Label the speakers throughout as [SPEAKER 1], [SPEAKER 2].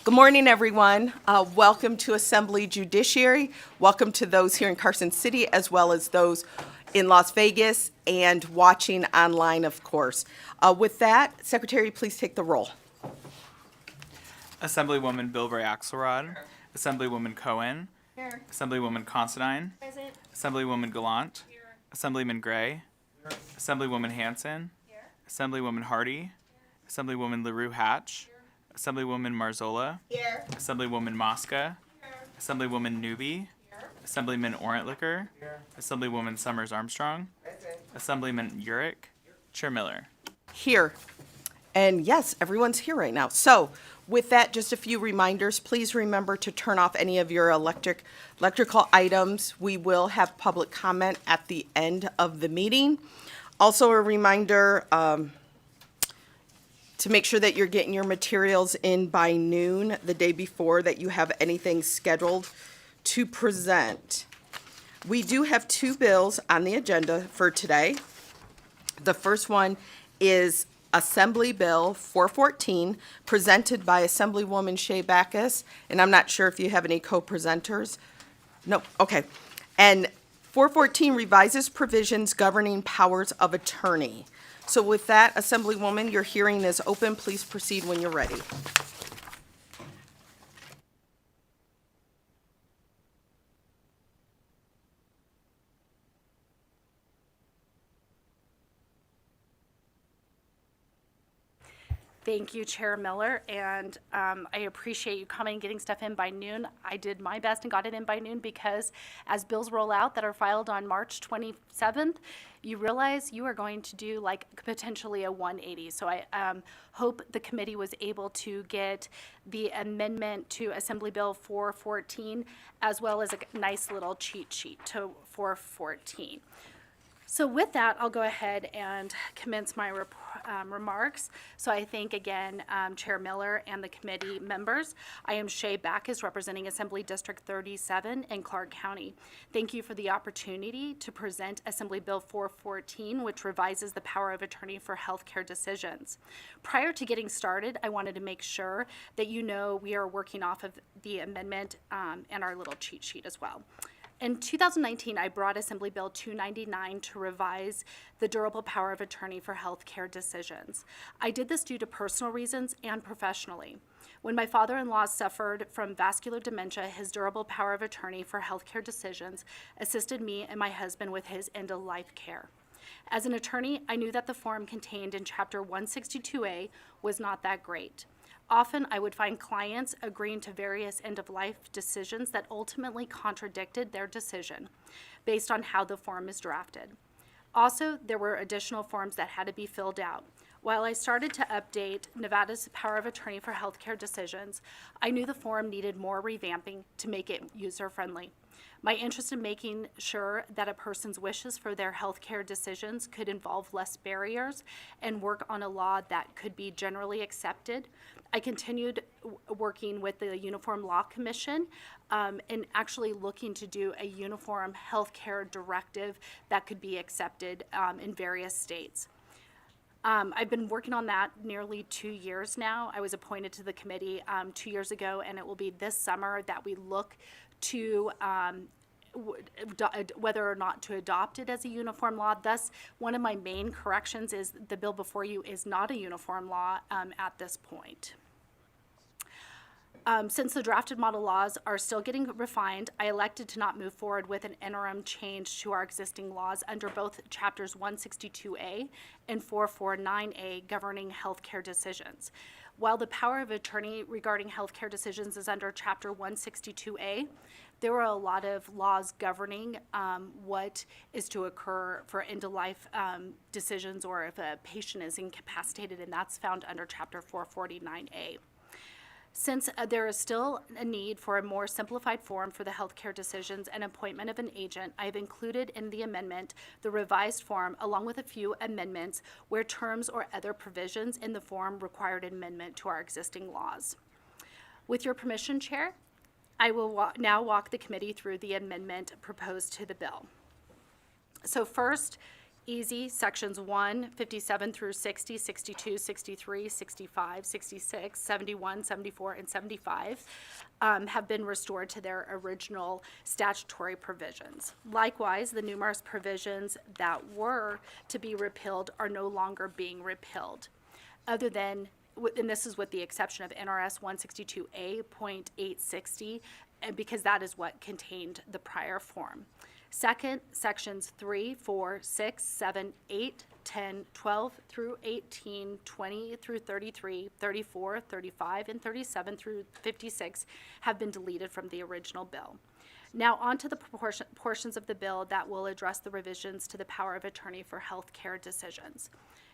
[SPEAKER 1] Good morning, everyone. Welcome to Assembly Judiciary. Welcome to those here in Carson City, as well as those in Las Vegas and watching online, of course. With that, Secretary, please take the roll.
[SPEAKER 2] Assemblywoman Bilbray Axelrod.
[SPEAKER 3] Here.
[SPEAKER 2] Assemblywoman Cohen.
[SPEAKER 3] Here.
[SPEAKER 2] Assemblywoman Considine.
[SPEAKER 3] Present.
[SPEAKER 2] Assemblywoman Gallant.
[SPEAKER 3] Here.
[SPEAKER 2] Assemblyman Gray.
[SPEAKER 4] Here.
[SPEAKER 2] Assemblywoman Hanson.
[SPEAKER 3] Here.
[SPEAKER 2] Assemblywoman Hardy. Assemblywoman LaRue Hatch. Assemblywoman Marzola.
[SPEAKER 3] Here.
[SPEAKER 2] Assemblywoman Mosca.
[SPEAKER 3] Here.
[SPEAKER 2] Assemblywoman Newby.
[SPEAKER 3] Here.
[SPEAKER 2] Assemblyman Orentlicker.
[SPEAKER 4] Here.
[SPEAKER 2] Assemblywoman Summers Armstrong.
[SPEAKER 4] Present.
[SPEAKER 2] Assemblyman Urick. Chair Miller.
[SPEAKER 1] Here. And yes, everyone's here right now. So with that, just a few reminders. Please remember to turn off any of your electrical items. We will have public comment at the end of the meeting. Also a reminder to make sure that you're getting your materials in by noon the day before, that you have anything scheduled to present. We do have two bills on the agenda for today. The first one is Assembly Bill 414, presented by Assemblywoman Shea Backus, and I'm not sure if you have any co-presenters. No, okay. And 414 revises provisions governing powers of attorney. So with that, Assemblywoman, your hearing is open. Please proceed when you're ready.
[SPEAKER 5] Thank you, Chair Miller, and I appreciate you coming and getting stuff in by noon. I did my best and got it in by noon because as bills roll out that are filed on March 27th, you realize you are going to do like potentially a 180. So I hope the committee was able to get the amendment to Assembly Bill 414 as well as a nice little cheat sheet to 414. So with that, I'll go ahead and commence my remarks. So I thank again Chair Miller and the committee members. I am Shea Backus, representing Assembly District 37 in Clark County. Thank you for the opportunity to present Assembly Bill 414, which revises the power of attorney for healthcare decisions. Prior to getting started, I wanted to make sure that you know we are working off of the amendment and our little cheat sheet as well. In 2019, I brought Assembly Bill 299 to revise the durable power of attorney for healthcare decisions. I did this due to personal reasons and professionally. When my father-in-law suffered from vascular dementia, his durable power of attorney for healthcare decisions assisted me and my husband with his end-of-life care. As an attorney, I knew that the form contained in Chapter 162A was not that great. Often, I would find clients agreeing to various end-of-life decisions that ultimately contradicted their decision based on how the form is drafted. Also, there were additional forms that had to be filled out. While I started to update Nevada's power of attorney for healthcare decisions, I knew the form needed more revamping to make it user-friendly. My interest in making sure that a person's wishes for their healthcare decisions could involve less barriers and work on a law that could be generally accepted. I continued working with the Uniform Law Commission and actually looking to do a uniform healthcare directive that could be accepted in various states. I've been working on that nearly 2 years now. I was appointed to the committee 2 years ago, and it will be this summer that we look to whether or not to adopt it as a uniform law. Thus, one of my main corrections is the bill before you is not a uniform law at this point. Since the drafted model laws are still getting refined, I elected to not move forward with an interim change to our existing laws under both Chapters 162A and 449A governing healthcare decisions. While the power of attorney regarding healthcare decisions is under Chapter 162A, there are a lot of laws governing what is to occur for end-of-life decisions or if a patient is incapacitated, and that's found under Chapter 449A. Since there is still a need for a more simplified form for the healthcare decisions and appointment of an agent, I have included in the amendment the revised form along with a few amendments where terms or other provisions in the form required amendment to our existing laws. With your permission, Chair, I will now walk the committee through the amendment proposed to the bill. So first, Easy, sections 1, 57 through 60, 62, 63, 65, 66, 71, 74, and 75 have been restored to their original statutory provisions. Likewise, the numerous provisions that were to be repealed are no longer being repealed, other than, and this is with the exception of NRS 162A.860, and because that is what contained the prior form. Second, sections 3, 4, 6, 7, 8, 10, 12 through 18, 20 through 33, 34, 35, and 37 through 56 have been deleted from the original bill. Now on to the portions of the bill that will address the revisions to the power of attorney for health care decisions.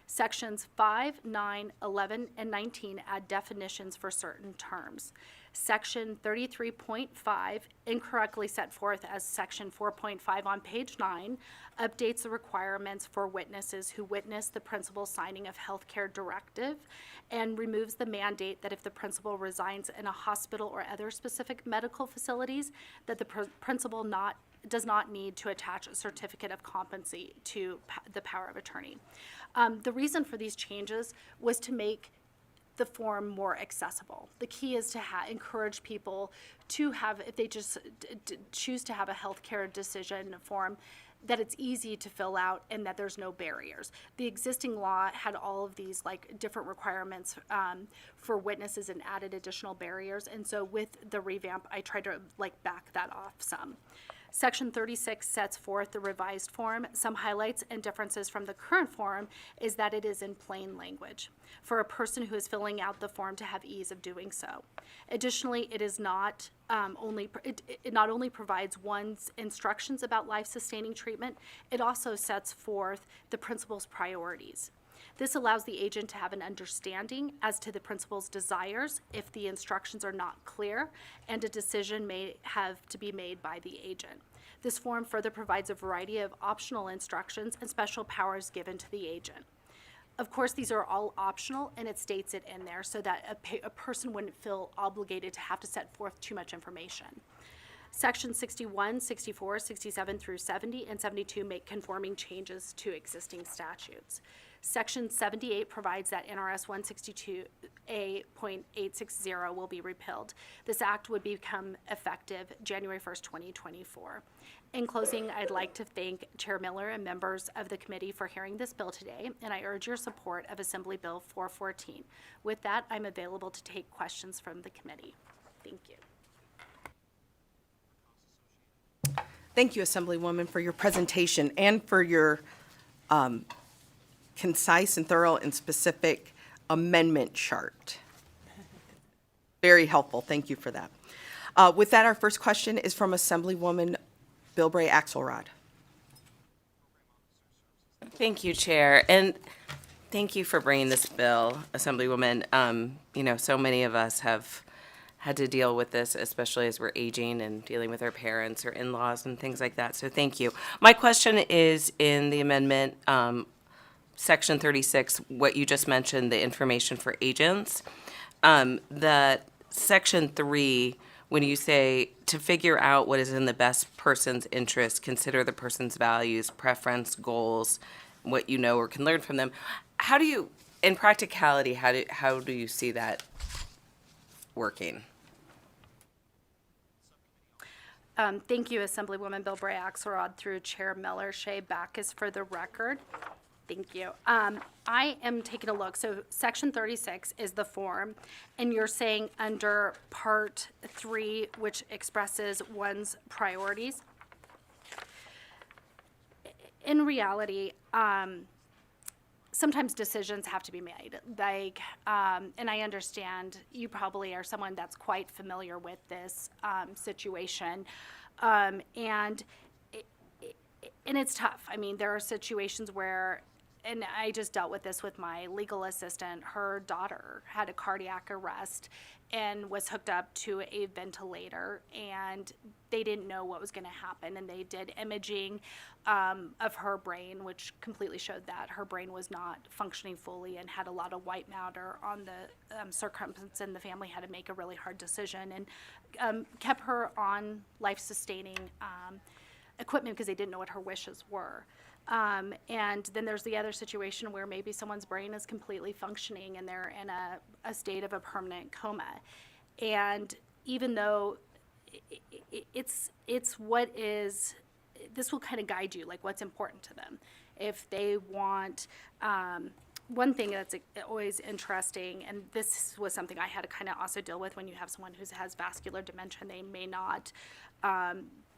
[SPEAKER 5] Sections 5, 9, 11, and 19 add definitions for certain terms. Section 33.5, incorrectly set forth as Section 4.5 on page 9, updates the requirements for witnesses who witness the principal signing of healthcare directive and removes the mandate that if the principal resigns in a hospital or other specific medical facilities, that the principal does not need to attach a certificate of competency to the power of attorney. The reason for these changes was to make the form more accessible. The key is to encourage people to have, if they just choose to have a healthcare decision form, that it's easy to fill out and that there's no barriers. The existing law had all of these like different requirements for witnesses and added additional barriers. And so with the revamp, I tried to like back that off some. Section 36 sets forth the revised form. Some highlights and differences from the current form is that it is in plain language for a person who is filling out the form to have ease of doing so. Additionally, it is not it not only provides one's instructions about life-sustaining treatment, it also sets forth the principal's priorities. This allows the agent to have an understanding as to the principal's desires if the instructions are not clear, and a decision may have to be made by the agent. This form further provides a variety of optional instructions and special powers given to the agent. Of course, these are all optional, and it states it in there so that a person wouldn't feel obligated to have to set forth too much information. Sections 61, 64, 67 through 70, and 72 make conforming changes to existing statutes. Section 78 provides that NRS 162A.860 will be repealed. This act would become effective January 1st, 2024. In closing, I'd like to thank Chair Miller and members of the committee for hearing this bill today, and I urge your support of Assembly Bill 414. With that, I'm available to take questions from the committee. Thank you.
[SPEAKER 1] Thank you, Assemblywoman, for your presentation and for your concise and thorough and specific amendment chart. Very helpful. Thank you for that. With that, our first question is from Assemblywoman Bilbray Axelrod.
[SPEAKER 3] Thank you, Chair, and thank you for bringing this bill, Assemblywoman. You know, so many of us have had to deal with this, especially as we're aging and dealing with our parents or in-laws and things like that, so thank you. My question is in the amendment, Section 36, what you just mentioned, the information for agents. That Section 3, when you say to figure out what is in the best person's interest, consider the person's values, preference, goals, what you know or can learn from them. How do you, in practicality, how do you see that working?
[SPEAKER 5] Thank you, Assemblywoman Bilbray Axelrod, through Chair Miller. Shea Backus for the record. Thank you. I am taking a look. So Section 36 is the form, and you're saying under Part 3, which expresses one's priorities. In reality, sometimes decisions have to be made. Like, and I understand you probably are someone that's quite familiar with this situation, and it's tough. I mean, there are situations where, and I just dealt with this with my legal assistant. Her daughter had a cardiac arrest and was hooked up to a ventilator, and they didn't know what was going to happen. And they did imaging of her brain, which completely showed that her brain was not functioning fully and had a lot of white matter on the circumference, and the family had to make a really hard decision and kept her on life-sustaining equipment because they didn't know what her wishes were. And then there's the other situation where maybe someone's brain is completely functioning and they're in a state of a permanent coma. And even though it's what is, this will kind of guide you, like what's important to them. If they want, one thing that's always interesting, and this was something I had to kind of also deal with when you have someone who has vascular dementia and they may not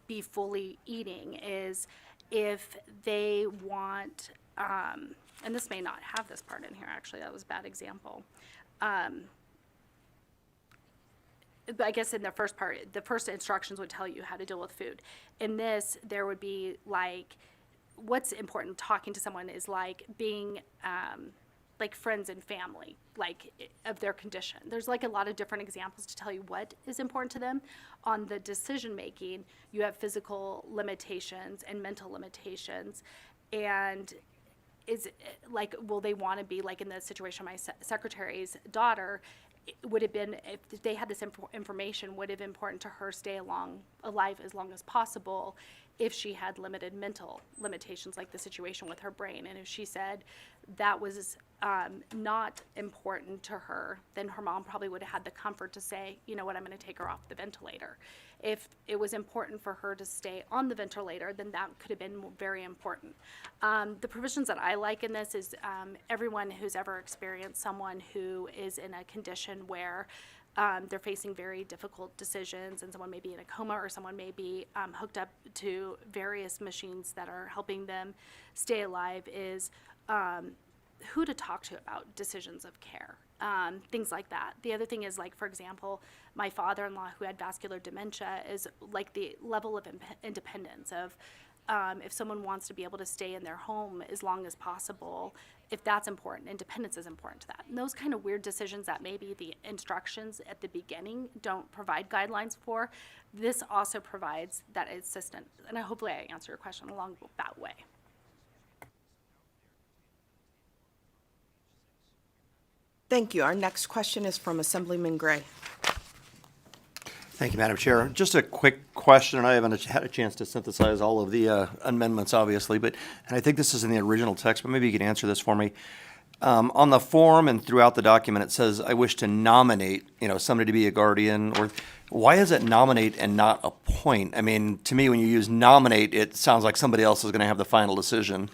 [SPEAKER 5] be fully eating, is if they want, and this may not have this part in here, actually, that was a bad example. But I guess in the first part, the first instructions would tell you how to deal with food. In this, there would be like, what's important talking to someone is like being like friends and family, like of their condition. There's like a lot of different examples to tell you what is important to them. On the decision making, you have physical limitations and mental limitations. And is like, will they want to be like in the situation of my secretary's daughter? It would have been, if they had this information, would have been important to her stay alive as long as possible if she had limited mental limitations, like the situation with her brain. And if she said that was not important to her, then her mom probably would have had the comfort to say, you know what, I'm going to take her off the ventilator. If it was important for her to stay on the ventilator, then that could have been very important. The provisions that I like in this is everyone who's ever experienced someone who is in a condition where they're facing very difficult decisions, and someone may be in a coma, or someone may be hooked up to various machines that are helping them stay alive, is who to talk to about decisions of care, things like that. The other thing is, like, for example, my father-in-law who had vascular dementia, is like the level of independence of if someone wants to be able to stay in their home as long as possible, if that's important, independence is important to that. And those kind of weird decisions that maybe the instructions at the beginning don't provide guidelines for, this also provides that assistance. And hopefully I answer your question along that way.
[SPEAKER 1] Thank you. Our next question is from Assemblyman Gray.
[SPEAKER 4] Thank you, Madam Chair. Just a quick question, and I haven't had a chance to synthesize all of the amendments, obviously, and I think this is in the original text, but maybe you can answer this for me. On the form and throughout the document, it says, I wish to nominate, somebody to be a guardian, or why is it nominate and not appoint? I mean, to me, when you use nominate, it sounds like somebody else is going to have the final decision.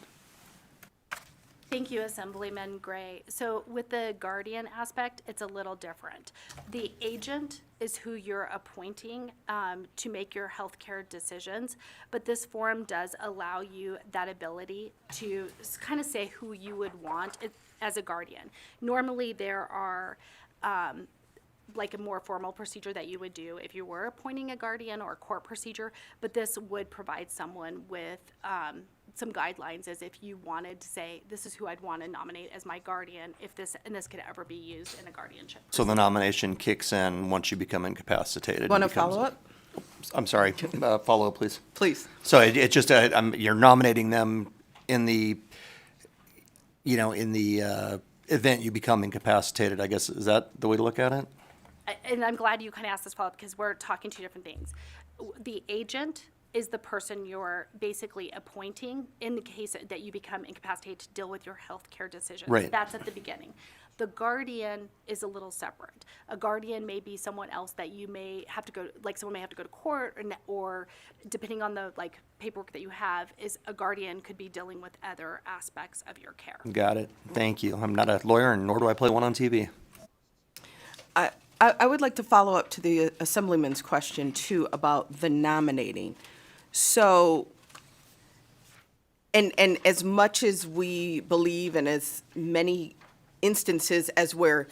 [SPEAKER 5] Thank you, Assemblyman Gray. So with the guardian aspect, it's a little different. The agent is who you're appointing to make your healthcare decisions, but this form does allow you that ability to kind of say who you would want as a guardian. Normally, there are like a more formal procedure that you would do if you were appointing a guardian, or a court procedure, but this would provide someone with some guidelines as if you wanted to say, this is who I'd want to nominate as my guardian, if this could ever be used in a guardianship.
[SPEAKER 4] So the nomination kicks in once you become incapacitated.
[SPEAKER 1] Want to follow up?
[SPEAKER 4] I'm sorry, follow up, please.
[SPEAKER 1] Please.
[SPEAKER 4] So it's just, you're nominating them in the, event you become incapacitated, I guess. Is that the way to look at it?
[SPEAKER 5] And I'm glad you kind of asked this follow-up, because we're talking two different things. The agent is the person you're basically appointing in the case that you become incapacitated to deal with your health care decisions.
[SPEAKER 4] Right.
[SPEAKER 5] That's at the beginning. The guardian is a little separate. A guardian may be someone else that you may have to go, like someone may have to go to court, or depending on the paperwork that you have, is a guardian could be dealing with other aspects of your care.
[SPEAKER 4] Got it. Thank you. I'm not a lawyer, and nor do I play one on TV.
[SPEAKER 1] I would like to follow up to the Assemblyman's question, too, about the nominating. So, and as much as we believe, and as many instances as where,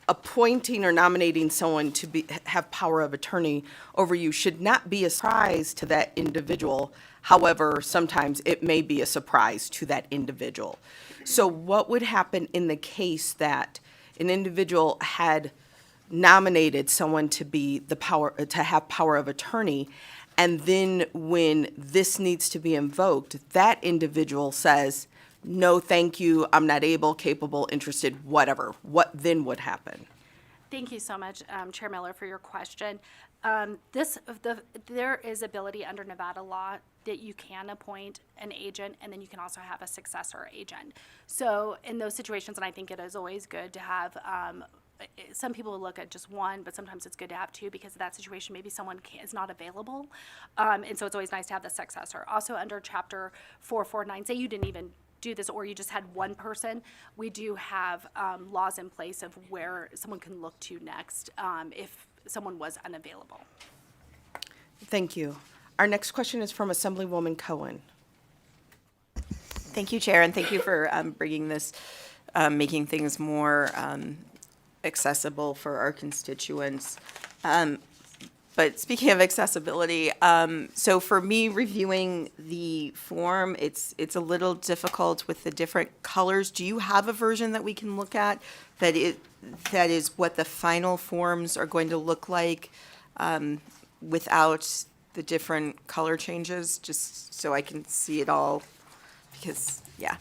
[SPEAKER 1] appointing or nominating someone to have power of attorney over you should not be a surprise to that individual. However, sometimes it may be a surprise to that individual. So what would happen in the case that an individual had nominated someone to be to have power of attorney, and then when this needs to be invoked, that individual says, no, thank you, I'm not able, capable, interested, whatever. What then would happen?
[SPEAKER 5] Thank you so much, Chair Miller, for your question. There is ability under Nevada law that you can appoint an agent, and then you can also have a successor agent. So in those situations, and I think it is always good to have, some people look at just one, but sometimes it's good to have two, because of that situation, maybe someone is not available. And so it's always nice to have the successor. Also, under Chapter 449, say you didn't even do this, or you just had one person, we do have laws in place of where someone can look to next if someone was unavailable.
[SPEAKER 1] Thank you. Our next question is from Assemblywoman Cohen.
[SPEAKER 6] Thank you, Chair, and thank you for bringing this, making things more accessible for our constituents. But speaking of accessibility, so for me reviewing the form, it's a little difficult with the different colors. Do you have a version that we can look at that is what the final forms are going to look like without the different color changes, just so I can see it all? Because, yeah.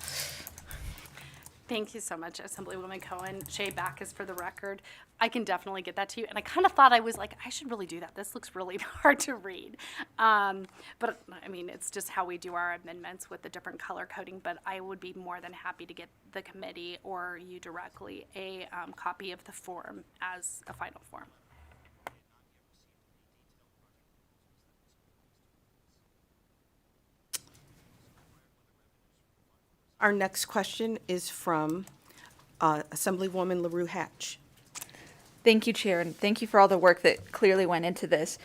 [SPEAKER 5] Thank you so much, Assemblywoman Cohen. Shay Backus for the record. I can definitely get that to you. And I kind of thought, I was like, I should really do that. This looks really hard to read. But I mean, it's just how we do our amendments with the different color coding. But I would be more than happy to get the committee or you directly a copy of the form as a final form.
[SPEAKER 1] Our next question is from Assemblywoman LaRue Hatch.
[SPEAKER 7] Thank you, Chair, and thank you for all the work that clearly went into this.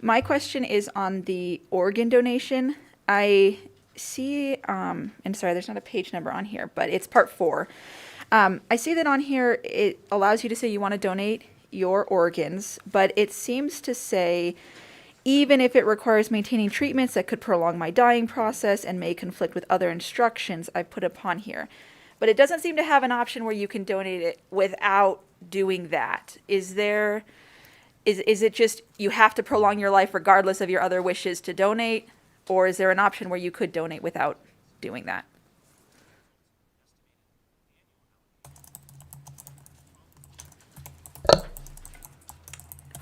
[SPEAKER 7] My question is on the organ donation. I see, and sorry, there's not a page number on here, but it's part 4. I see that on here it allows you to say you want to donate your organs, but it seems to say, even if it requires maintaining treatments that could prolong my dying process and may conflict with other instructions I put upon here. But it doesn't seem to have an option where you can donate it without doing that. Is it just you have to prolong your life regardless of your other wishes to donate? Or is there an option where you could donate without doing that?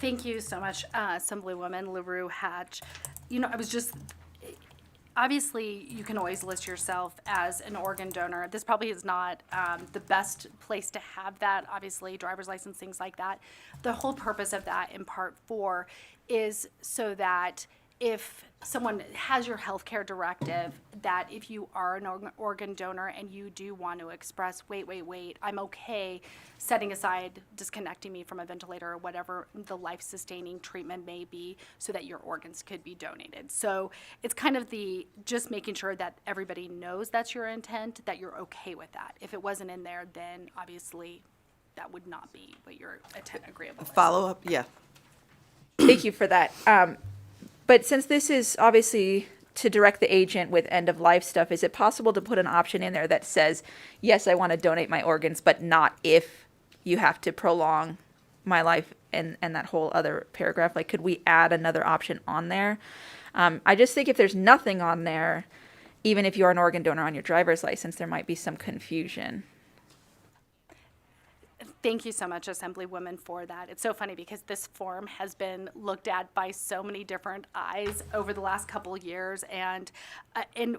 [SPEAKER 5] Thank you so much, Assemblywoman LaRue Hatch. You know, I was just, obviously, you can always list yourself as an organ donor. This probably is not the best place to have that, obviously, driver's license, things like that. The whole purpose of that in Part 4 is so that if someone has your healthcare directive, that if you are an organ donor and you do want to express, wait, I'm okay setting aside disconnecting me from a ventilator or whatever the life-sustaining treatment may be so that your organs could be donated. So it's kind of just making sure that everybody knows that's your intent, that you're okay with that. If it wasn't in there, then obviously that would not be what your intent agreeable is.
[SPEAKER 1] Follow up, yeah.
[SPEAKER 7] Thank you for that. But since this is obviously to direct the agent with end-of-life stuff, is it possible to put an option in there that says, yes, I want to donate my organs, but not if you have to prolong my life, and that whole other paragraph? Like, could we add another option on there? I just think if there's nothing on there, even if you're an organ donor on your driver's license, there might be some confusion.
[SPEAKER 5] Thank you so much, Assemblywoman, for that. It's so funny because this form has been looked at by so many different eyes over the last couple of years, and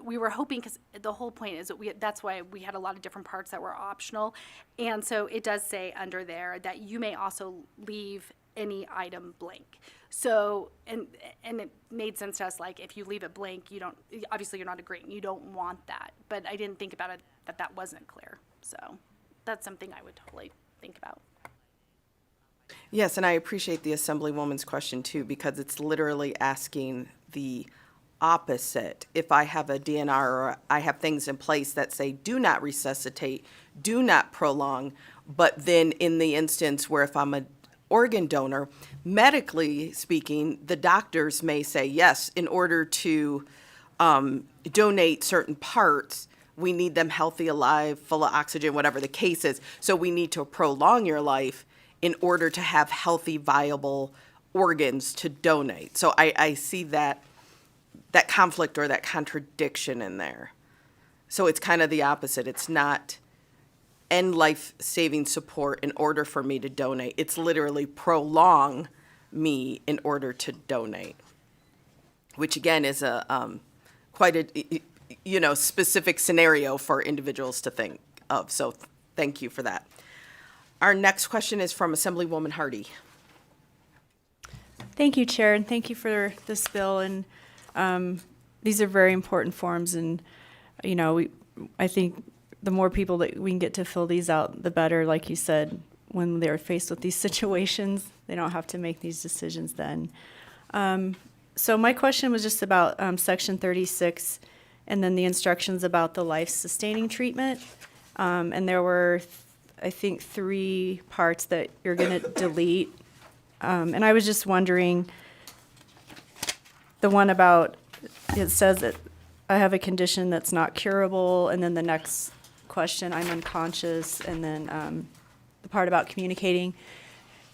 [SPEAKER 5] we were hoping, because the whole point is that that's why we had a lot of different parts that were optional, and so it does say under there that you may also leave any item blank. So, and it made sense to us, like, if you leave it blank, obviously you're not agreeing, you don't want that, but I didn't think about it that wasn't clear, so that's something I would totally think about.
[SPEAKER 1] Yes, and I appreciate the Assemblywoman's question too, because it's literally asking the opposite. If I have a DNR or I have things in place that say do not resuscitate, do not prolong, but then in the instance where if I'm an organ donor, medically speaking, the doctors may say, yes, in order to donate certain parts, we need them healthy, alive, full of oxygen, whatever the case is. So we need to prolong your life in order to have healthy, viable organs to donate. So I see that conflict or that contradiction in there. So it's kind of the opposite. It's not end life-saving support in order for me to donate. It's literally prolong me in order to donate, which again is quite a, specific scenario for individuals to think of. So thank you for that. Our next question is from Assemblywoman Hardy.
[SPEAKER 8] Thank you, Chair, and thank you for this bill. And these are very important forms, and I think the more people that we can get to fill these out, the better. Like you said, when they're faced with these situations, they don't have to make these decisions then. So my question was just about Section 36, and then the instructions about the life-sustaining treatment. And there were, I think, 3 parts that you're going to delete. And I was just wondering, the one about, it says that I have a condition that's not curable, and then the next question, I'm unconscious, and then the part about communicating.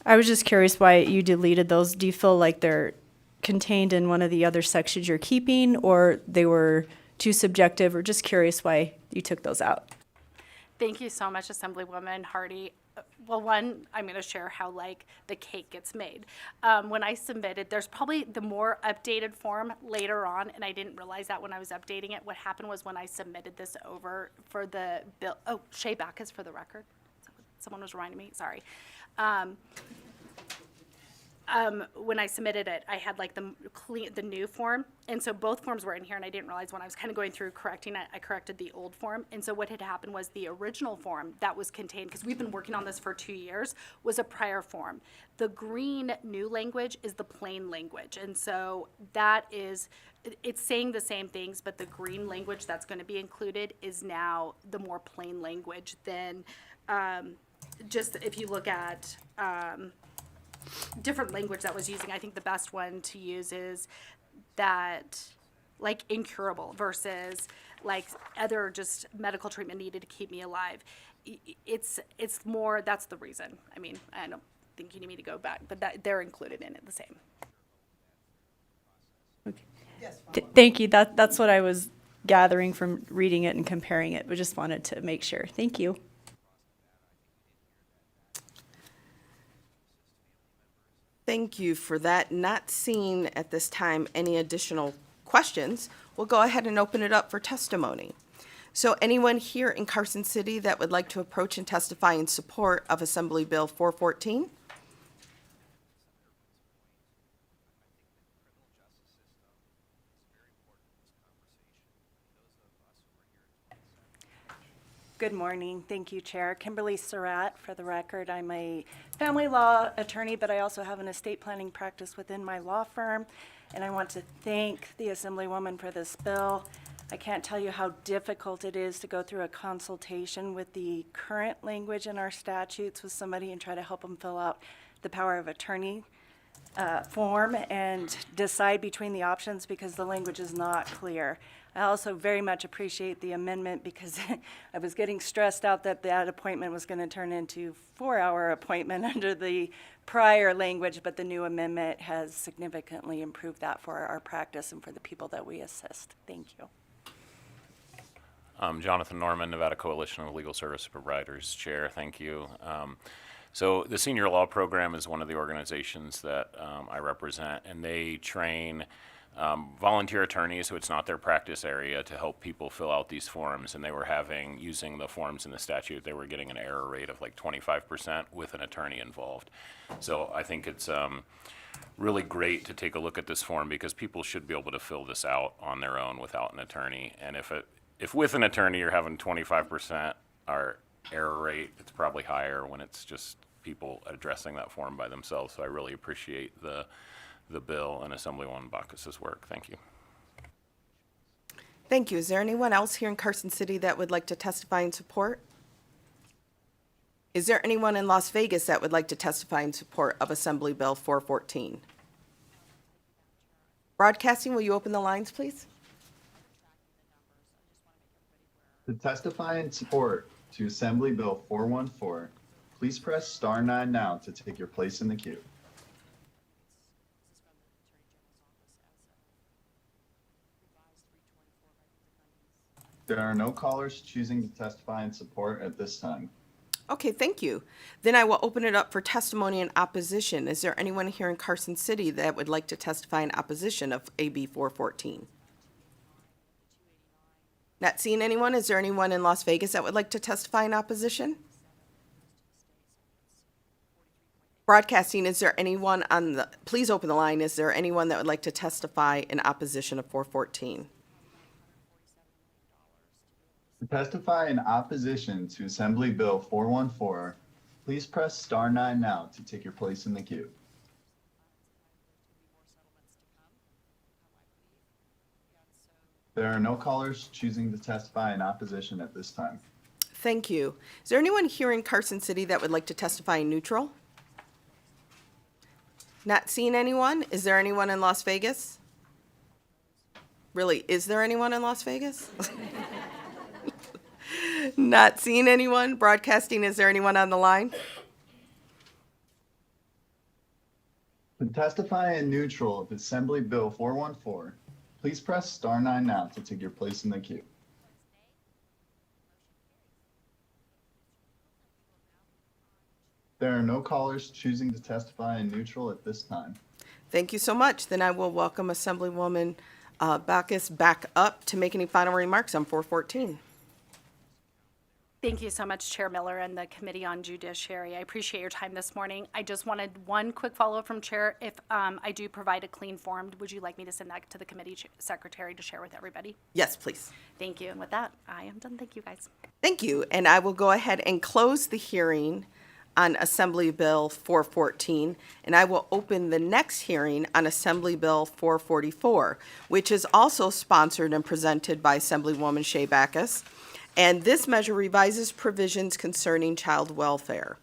[SPEAKER 8] I was just curious why you deleted those. Do you feel like they're contained in one of the other sections you're keeping, or they were too subjective, or just curious why you took those out?
[SPEAKER 5] Thank you so much, Assemblywoman Hardy. Well, one, I'm going to share how the cake gets made. When I submitted, there's probably the more updated form later on, and I didn't realize that when I was updating it. What happened was when I submitted this over for the bill, Shay Backus for the record. Someone was reminding me, sorry. When I submitted it, I had the new form, and so both forms were in here, and I didn't realize when I was kind of going through correcting it, I corrected the old form. And so what had happened was the original form that was contained, because we've been working on this for 2 years, was a prior form. The green new language is the plain language, and so that is, it's saying the same things, but the green language that's going to be included is now the more plain language than just if you look at different language that was using. I think the best one to use is that incurable versus other just medical treatment needed to keep me alive. It's more, that's the reason. I mean, I don't think you need me to go back, but that they're included in it the same.
[SPEAKER 8] Okay. Thank you. That's what I was gathering from reading it and comparing it, but just wanted to make sure. Thank you.
[SPEAKER 1] Thank you for that. Not seeing at this time any additional questions, we'll go ahead and open it up for testimony. So anyone here in Carson City that would like to approach and testify in support of Assembly Bill 414?
[SPEAKER 9] Good morning. Thank you, Chair. Kimberly Surratt, for the record. I'm a family law attorney, but I also have an estate planning practice within my law firm, and I want to thank the Assemblywoman for this bill. I can't tell you how difficult it is to go through a consultation with the current language in our statutes with somebody and try to help them fill out the power of attorney form and decide between the options because the language is not clear. I also very much appreciate the amendment because I was getting stressed out that that appointment was going to turn into 4-hour appointment under the prior language, but the new amendment has significantly improved that for our practice and for the people that we assist. Thank you.
[SPEAKER 10] Jonathan Norman, Nevada Coalition of Legal Service Providers Chair. Thank you. So the Senior Law Program is one of the organizations that I represent, and they train volunteer attorneys who it's not their practice area to help people fill out these forms, and they were using the forms in the statute, they were getting an error rate of 25% with an attorney involved. So I think it's really great to take a look at this form because people should be able to fill this out on their own without an attorney. And if with an attorney you're having 25% our error rate, it's probably higher when it's just people addressing that form by themselves. So I really appreciate the bill and Assemblywoman Backus's work. Thank you.
[SPEAKER 1] Thank you. Is there anyone else here in Carson City that would like to testify in support? Is there anyone in Las Vegas that would like to testify in support of Assembly Bill 414? Broadcasting, will you open the lines, please?
[SPEAKER 11] To testify in support to Assembly Bill 414, please press *9 now to take your place in the queue. There are no callers choosing to testify in support at this time.
[SPEAKER 1] Okay, thank you. Then I will open it up for testimony in opposition. Is there anyone here in Carson City that would like to testify in opposition of AB 414? Not seeing anyone. Is there anyone in Las Vegas that would like to testify in opposition? Broadcasting, is there anyone on the, please open the line. Is there anyone that would like to testify in opposition of 414?
[SPEAKER 11] To testify in opposition to Assembly Bill 414, please press star 9 now to take your place in the queue. There are no callers choosing to testify in opposition at this time.
[SPEAKER 1] Thank you. Is there anyone here in Carson City that would like to testify in neutral? Not seeing anyone. Is there anyone in Las Vegas? Really, is there anyone in Las Vegas? Not seeing anyone. Broadcasting, is there anyone on the line?
[SPEAKER 11] To testify in neutral of Assembly Bill 414, please press star 9 now to take your place in the queue. There are no callers choosing to testify in neutral at this time.
[SPEAKER 1] Thank you so much. Then I will welcome Assemblywoman Backus back up to make any final remarks on 414.
[SPEAKER 5] Thank you so much, Chair Miller and the Committee on Judiciary. I appreciate your time this morning. I just wanted one quick follow-up from Chair. If I do provide a clean form, would you like me to send that to the committee secretary to share with everybody?
[SPEAKER 1] Yes, please.
[SPEAKER 5] Thank you. And with that, I am done. Thank you, guys.
[SPEAKER 1] Thank you. And I will go ahead and close the hearing on Assembly Bill 414, and I will open the next hearing on Assembly Bill 444, which is also sponsored and presented by Assemblywoman Shea Backus. And this measure revises provisions concerning child welfare.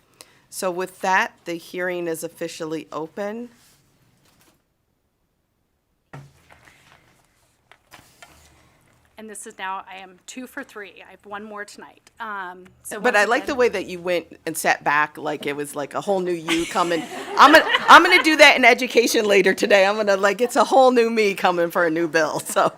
[SPEAKER 1] So with that, the hearing is officially open.
[SPEAKER 5] And this is now, I am 2 for 3. I have one more tonight.
[SPEAKER 1] But I like the way that you went and sat back like it was like a whole new you coming. I'm gonna do that in education later today. I'm gonna like, it's a whole new me coming for a new bill. So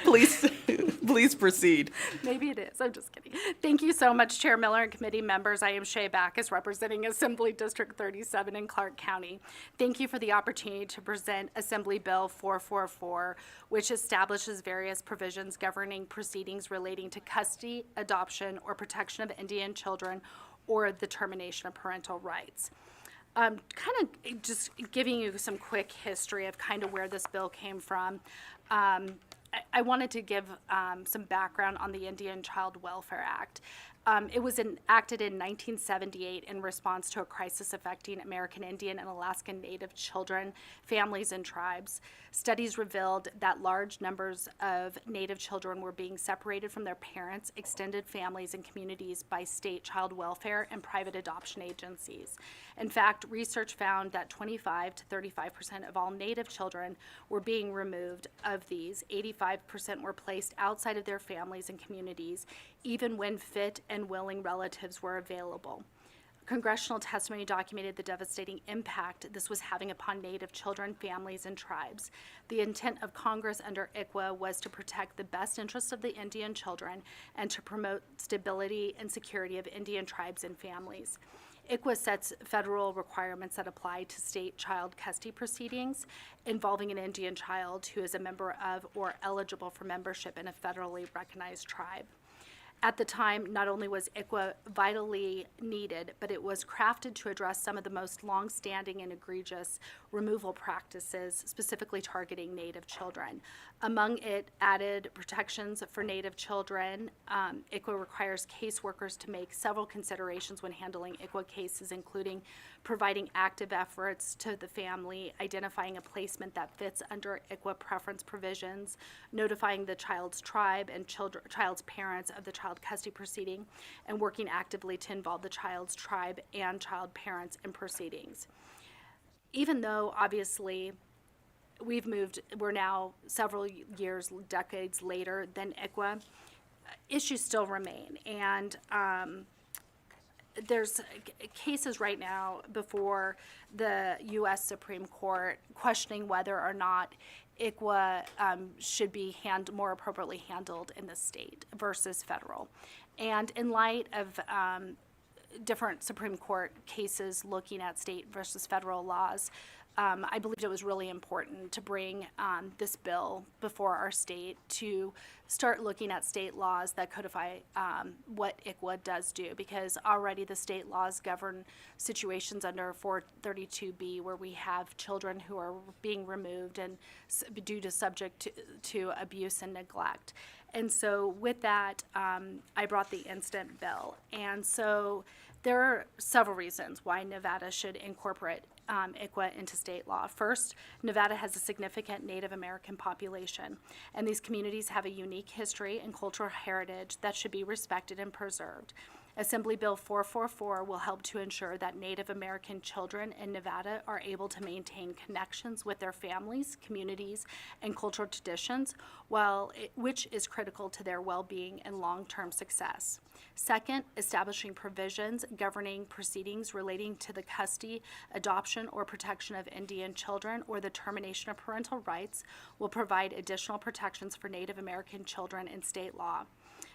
[SPEAKER 1] please proceed.
[SPEAKER 5] Maybe it is. I'm just kidding. Thank you so much, Chair Miller and committee members. I am Shea Backus, representing Assembly District 37 in Clark County. Thank you for the opportunity to present Assembly Bill 444, which establishes various provisions governing proceedings relating to custody, adoption, or protection of Indian children, or the termination of parental rights. Kind of just giving you some quick history of kind of where this bill came from. I wanted to give some background on the Indian Child Welfare Act. It was enacted in 1978 in response to a crisis affecting American Indian and Alaskan Native children, families, and tribes. Studies revealed that large numbers of Native children were being separated from their parents, extended families, and communities by state child welfare and private adoption agencies. In fact, research found that 25 to 35% of all Native children were being removed. Of these, 85% were placed outside of their families and communities, even when fit and willing relatives were available. Congressional testimony documented the devastating impact this was having upon Native children, families, and tribes. The intent of Congress under ICWA was to protect the best interests of the Indian children and to promote stability and security of Indian tribes and families. ICWA sets federal requirements that apply to state child custody proceedings involving an Indian child who is a member of or eligible for membership in a federally recognized tribe. At the time, not only was ICWA vitally needed, but it was crafted to address some of the most long-standing and egregious removal practices, specifically targeting Native children. Among it, added protections for Native children. ICWA requires caseworkers to make several considerations when handling ICWA cases, including providing active efforts to the family, identifying a placement that fits under ICWA preference provisions, notifying the child's tribe and child's parents of the child custody proceeding, and working actively to involve the child's tribe and child parents in proceedings. Even though, obviously, we're now several years, decades later than ICWA, issues still remain. And there's cases right now before the U.S. Supreme Court questioning whether or not ICWA should be more appropriately handled in the state versus federal. And in light of different Supreme Court cases looking at state versus federal laws, I believed it was really important to bring this bill before our state to start looking at state laws that codify what ICWA does do, because already the state laws govern situations under 432B where we have children who are being removed and due to subject to abuse and neglect. And so with that, I brought the instant bill. And so there are several reasons why Nevada should incorporate ICWA into state law. First, Nevada has a significant Native American population, and these communities have a unique history and cultural heritage that should be respected and preserved. Assembly Bill 444 will help to ensure that Native American children in Nevada are able to maintain connections with their families, communities, and cultural traditions, which is critical to their well-being and long-term success. Second, establishing provisions governing proceedings relating to the custody, adoption, or protection of Indian children or the termination of parental rights will provide additional protections for Native American children in state law.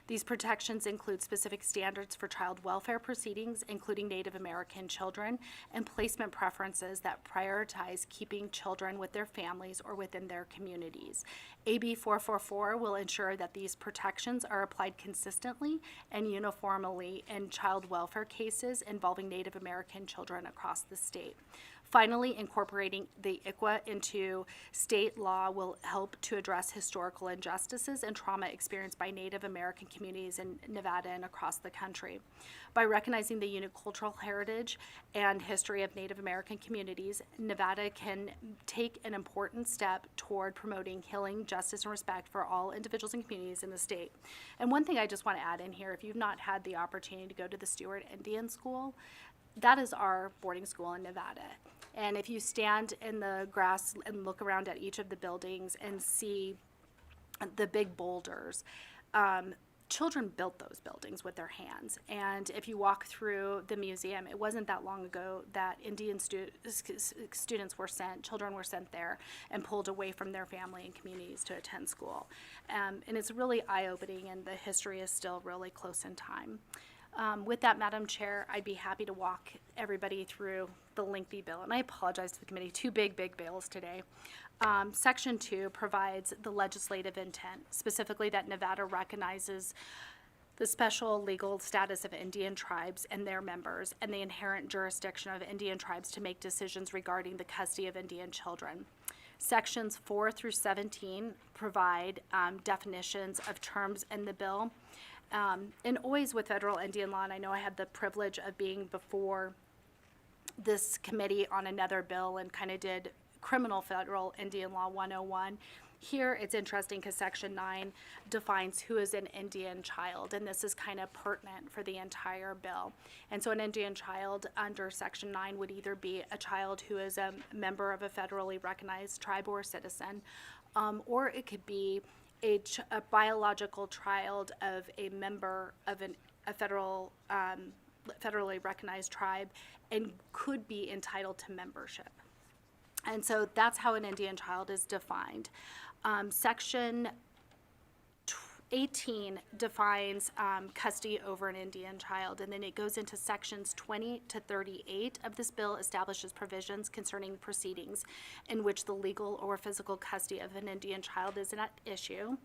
[SPEAKER 5] These protections include specific standards for child welfare proceedings, including Native American children, and placement preferences that prioritize keeping children with their families or within their communities. AB 444 will ensure that these protections are applied consistently and uniformly in child welfare cases involving Native American children across the state. Finally, incorporating the ICWA into state law will help to address historical injustices and trauma experienced by Native American communities in Nevada and across the country. By recognizing the unique cultural heritage and history of Native American communities, Nevada can take an important step toward promoting healing, justice, and respect for all individuals and communities in the state. And one thing I just want to add in here, if you've not had the opportunity to go to the Stewart Indian School, that is our boarding school in Nevada. And if you stand in the grass and look around at each of the buildings and see the big boulders, children built those buildings with their hands. And if you walk through the museum, it wasn't that long ago that Indian students were sent, children were sent there and pulled away from their family and communities to attend school. And it's really eye-opening, and the history is still really close in time. With that, Madam Chair, I'd be happy to walk everybody through the lengthy bill. And I apologize to the committee, two big bills today. Section 2 provides the legislative intent, specifically that Nevada recognizes the special legal status of Indian tribes and their members and the inherent jurisdiction of Indian tribes to make decisions regarding the custody of Indian children. Sections 4 through 17 provide definitions of terms in the bill. And always with federal Indian law, and I know I had the privilege of being before this committee on another bill and kind of did criminal federal Indian law 101. Here it's interesting because Section 9 defines who is an Indian child, and this is kind of pertinent for the entire bill. And so an Indian child under Section 9 would either be a child who is a member of a federally recognized tribe or citizen, or it could be a biological child of a member of a federally recognized tribe and could be entitled to membership. And so that's how an Indian child is defined. Section 18 defines custody over an Indian child, and then it goes into sections 20 to 38 of this bill establishes provisions concerning proceedings in which the legal or physical custody of an Indian child is at issue.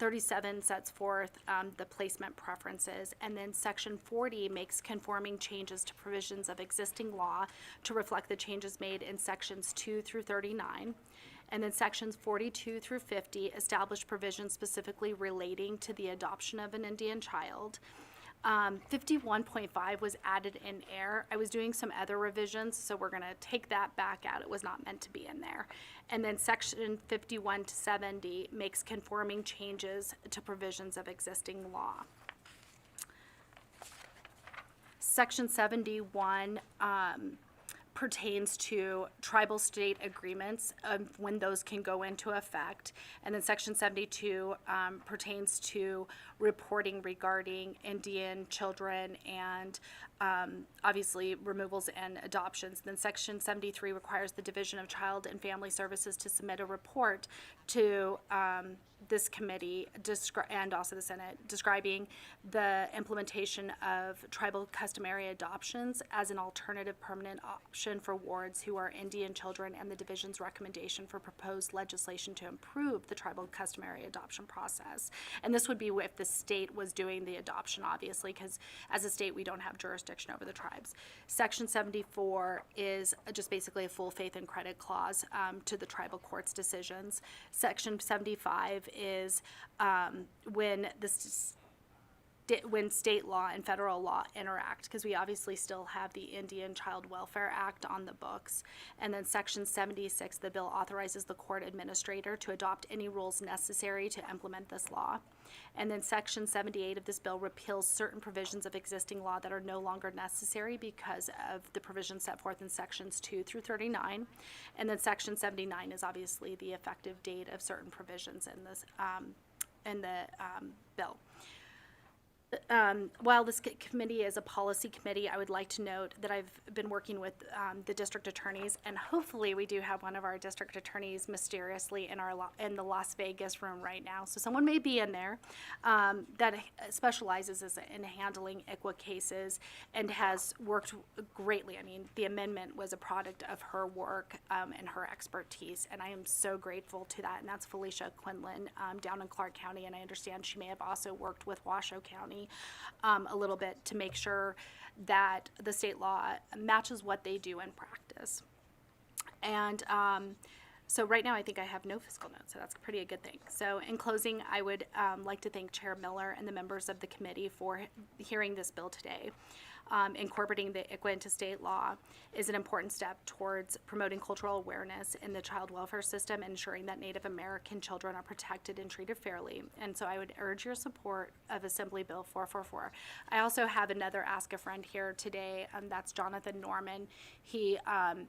[SPEAKER 5] 37 sets forth the placement preferences, and then section 40 makes conforming changes to provisions of existing law to reflect the changes made in sections 2 through 39. And then sections 42 through 50 establish provisions specifically relating to the adoption of an Indian child. 51.5 was added in air. I was doing some other revisions, so we're going to take that back out. It was not meant to be in there. And then section 51 to 70 makes conforming changes to provisions of existing law. Section 71 pertains to tribal state agreements when those can go into effect. And then section 72 pertains to reporting regarding Indian children and obviously removals and adoptions. Then Section 73 requires the Division of Child and Family Services to submit a report to this committee and also the Senate describing the implementation of tribal customary adoptions as an alternative permanent option for wards who are Indian children, and the division's recommendation for proposed legislation to improve the tribal customary adoption process. And this would be if the state was doing the adoption, obviously, because as a state we don't have jurisdiction over the tribes. Section 74 is just basically a full faith and credit clause to the tribal court's decisions. Section 75 is when when state law and federal law interact, because we obviously still have the Indian Child Welfare Act on the books. And then Section 76, the bill authorizes the court administrator to adopt any rules necessary to implement this law. And then Section 78 of this bill repeals certain provisions of existing law that are no longer necessary because of the provisions set forth in Sections 2 through 39. And then Section 79 is obviously the effective date of certain provisions in this bill. While this committee is a policy committee, I would like to note that I've been working with the district attorneys, and hopefully we do have one of our district attorneys mysteriously in the Las Vegas room right now. So someone may be in there that specializes in handling ICWA cases and has worked greatly. I mean, the amendment was a product of her work and her expertise, and I am so grateful to that. And that's Felicia Quinlan down in Clark County, and I understand she may have also worked with Washoe County a little bit to make sure that the state law matches what they do in practice. And so right now I think I have no fiscal notes, so that's pretty a good thing. So in closing, I would like to thank Chair Miller and the members of the committee for hearing this bill today. Incorporating the ICWA into state law is an important step towards promoting cultural awareness in the child welfare system and ensuring that Native American children are protected and treated fairly. And so I would urge your support of Assembly Bill 444. I also have another Ask a Friend here today, that's Jonathan Norman. He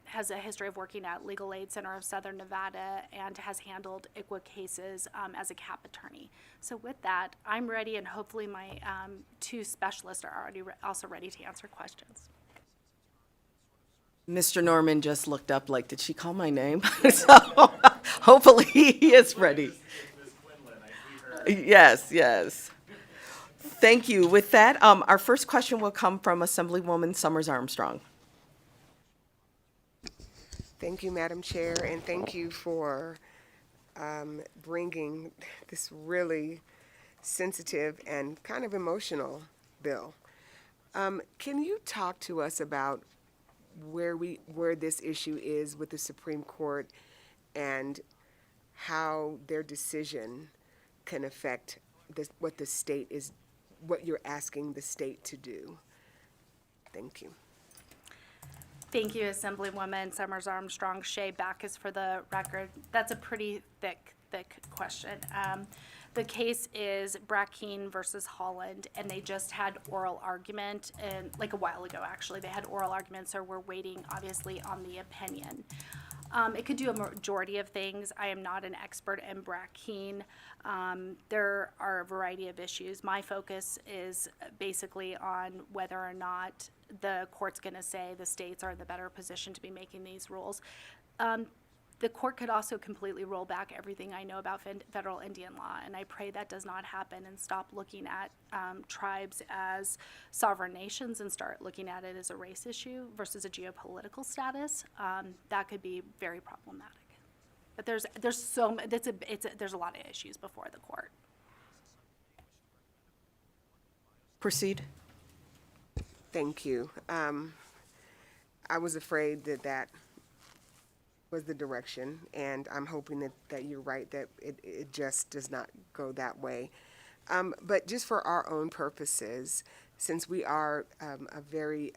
[SPEAKER 5] has a history of working at Legal Aid Center of Southern Nevada and has handled ICWA cases as a CAP attorney. So with that, I'm ready, and hopefully my two specialists are already also ready to answer questions.
[SPEAKER 1] Mr. Norman just looked up like, did she call my name? So hopefully he is ready. Yes, yes. Thank you. With that, our first question will come from Assemblywoman Summers Armstrong.
[SPEAKER 12] Thank you, Madam Chair, and thank you for bringing this really sensitive and kind of emotional bill. Can you talk to us about where this issue is with the Supreme Court and how their decision can affect what you're asking the state to do? Thank you.
[SPEAKER 5] Thank you, Assemblywoman Summers Armstrong. Shay Backus for the record. That's a pretty thick question. The case is Brackeen versus Holland, and they just had oral argument, and like a while ago, actually. They had oral argument, so we're waiting, obviously, on the opinion. It could do a majority of things. I am not an expert in Brackeen. There are a variety of issues. My focus is basically on whether or not the court's going to say the states are in the better position to be making these rules. The court could also completely roll back everything I know about federal Indian law, and I pray that does not happen and stop looking at tribes as sovereign nations and start looking at it as a race issue versus a geopolitical status. That could be very problematic. But there's a lot of issues before the court.
[SPEAKER 1] Proceed.
[SPEAKER 12] Thank you. I was afraid that was the direction, and I'm hoping that you're right, that it just does not go that way. But just for our own purposes, since we are a very,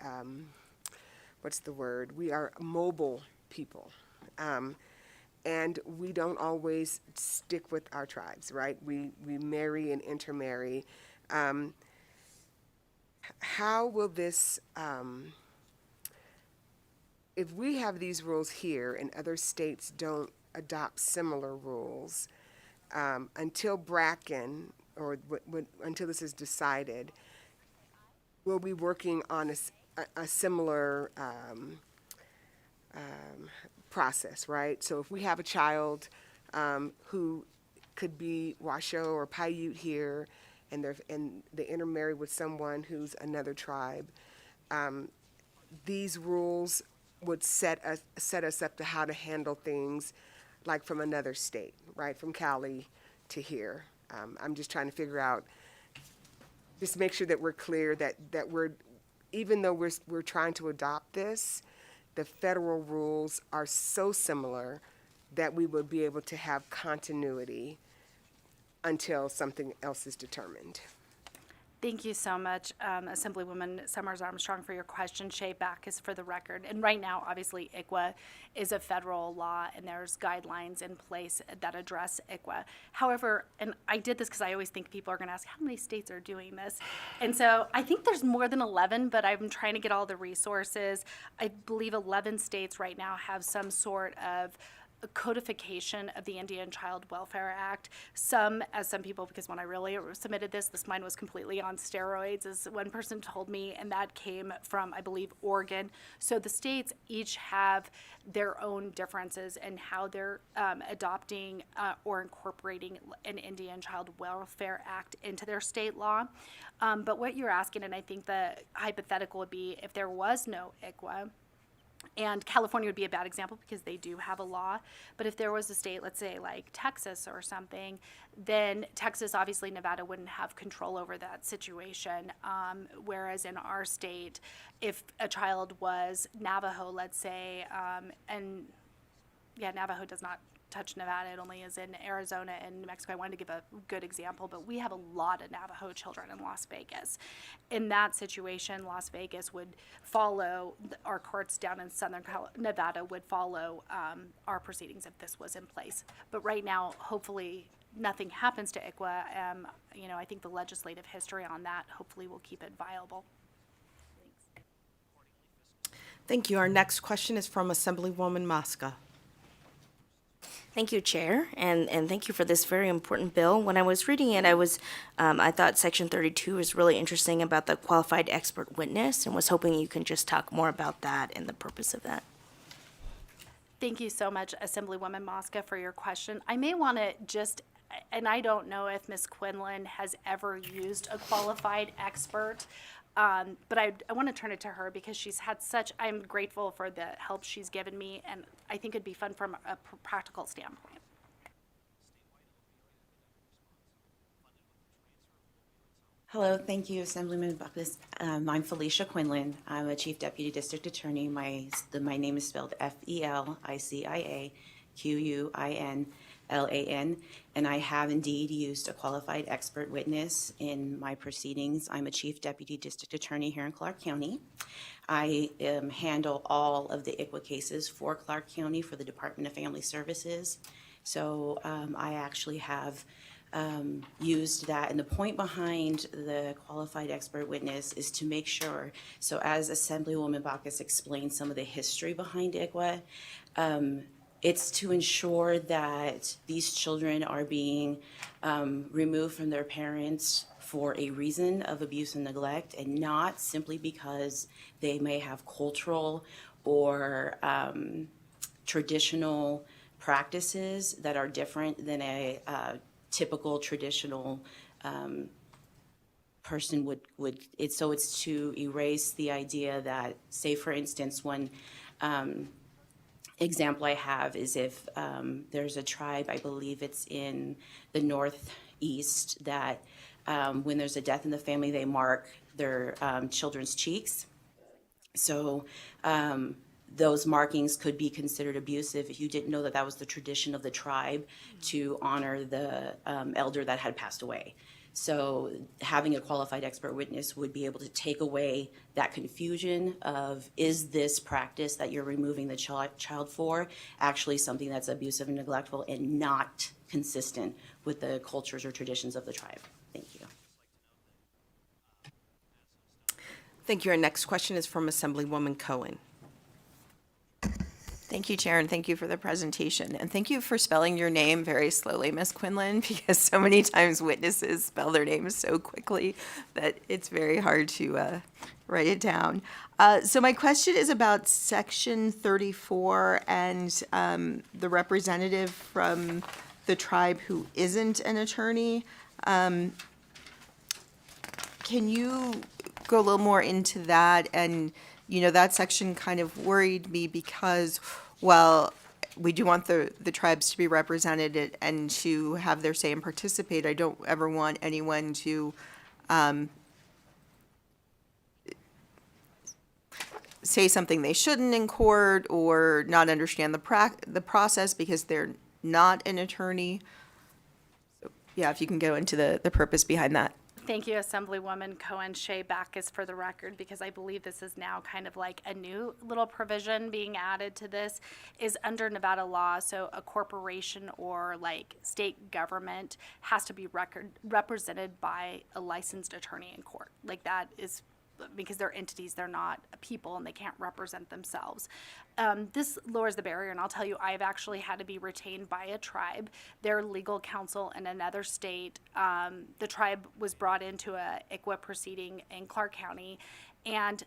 [SPEAKER 12] we are mobile people, and we don't always stick with our tribes, right? We marry and intermarry. How will this, if we have these rules here and other states don't adopt similar rules, until Bracken, or until this is decided, we'll be working on a similar process, right? So if we have a child who could be Washoe or Paiute here, and they intermarry with someone who's another tribe, these rules would set us up to how to handle things like from another state, right? From Cali to here. I'm just trying to figure out, just make sure that we're clear that we're, even though we're trying to adopt this, the federal rules are so similar that we would be able to have continuity until something else is determined.
[SPEAKER 5] Thank you so much, Assemblywoman Summers Armstrong, for your question. Shay Backus for the record. And right now, obviously, ICWA is a federal law, and there's guidelines in place that address ICWA. However, and I did this because I always think people are going to ask, how many states are doing this? And so I think there's more than 11, but I'm trying to get all the resources. I believe 11 states right now have some sort of codification of the Indian Child Welfare Act. Some people, because when I really submitted this mine was completely on steroids, as one person told me, and that came from, I believe, Oregon. So the states each have their own differences in how they're adopting or incorporating an Indian Child Welfare Act into their state law. But what you're asking, and I think the hypothetical would be if there was no ICWA, and California would be a bad example because they do have a law. But if there was a state, let's say like Texas or something, then Texas, obviously Nevada wouldn't have control over that situation. Whereas in our state, if a child was Navajo, let's say, and yeah, Navajo does not touch Nevada, it only is in Arizona and New Mexico. I wanted to give a good example, but we have a lot of Navajo children in Las Vegas. In that situation, Las Vegas would follow, our courts down in southern Nevada would follow our proceedings if this was in place. But right now, hopefully, nothing happens to ICWA. I think the legislative history on that hopefully will keep it viable.
[SPEAKER 1] Thank you. Our next question is from Assemblywoman Mosca.
[SPEAKER 13] Thank you, Chair, and thank you for this very important bill. When I was reading it, I thought Section 32 is really interesting about the qualified expert witness, and was hoping you can just talk more about that and the purpose of that.
[SPEAKER 5] Thank you so much, Assemblywoman Mosca, for your question. I may want to just, and I don't know if Ms. Quinlan has ever used a qualified expert, but I want to turn it to her because she's had I'm grateful for the help she's given me, and I think it'd be fun from a practical standpoint.
[SPEAKER 14] Hello, thank you, Assemblyman Backus. I'm Felicia Quinlan. I'm a Chief Deputy District Attorney. My name is spelled FELICIAQUINLAN, and I have indeed used a qualified expert witness in my proceedings. I'm a Chief Deputy District Attorney here in Clark County. I handle all of the ICWA cases for Clark County for the Department of Family Services. So I actually have used that, and the point behind the qualified expert witness is to make sure, so as Assemblywoman Backus explained some of the history behind ICWA, it's to ensure that these children are being removed from their parents for a reason of abuse and neglect, and not simply because they may have cultural or traditional practices that are different than a typical traditional person would. So it's to erase the idea that, say for instance, one example I have is if there's a tribe, I believe it's in the Northeast, that when there's a death in the family, they mark their children's cheeks. So those markings could be considered abusive if you didn't know that that was the tradition of the tribe to honor the elder that had passed away. So having a qualified expert witness would be able to take away that confusion of, is this practice that you're removing the child for actually something that's abusive and neglectful and not consistent with the cultures or traditions of the tribe. Thank you.
[SPEAKER 1] Thank you. Our next question is from Assemblywoman Cohen.
[SPEAKER 6] Thank you, Chair, and thank you for the presentation. And thank you for spelling your name very slowly, Ms. Quinlan, because so many times witnesses spell their names so quickly that it's very hard to write it down. So my question is about Section 34 and the representative from the tribe who isn't an attorney. Can you go a little more into that? And, that section kind of worried me because, well, we do want the tribes to be represented and to have their say and participate. I don't ever want anyone to say something they shouldn't in court or not understand the process because they're not an attorney. So, yeah, if you can go into the purpose behind that.
[SPEAKER 5] Thank you, Assemblywoman Cohen Shea Backus, for the record, because I believe this is now kind of like a new little provision being added to this, is under Nevada law. So a corporation or like state government has to be represented by a licensed attorney in court. Like that is because they're entities, they're not people, and they can't represent themselves. This lowers the barrier, and I'll tell you, I've actually had to be retained by a tribe, their legal counsel in another state. The tribe was brought into a ICWA proceeding in Clark County, and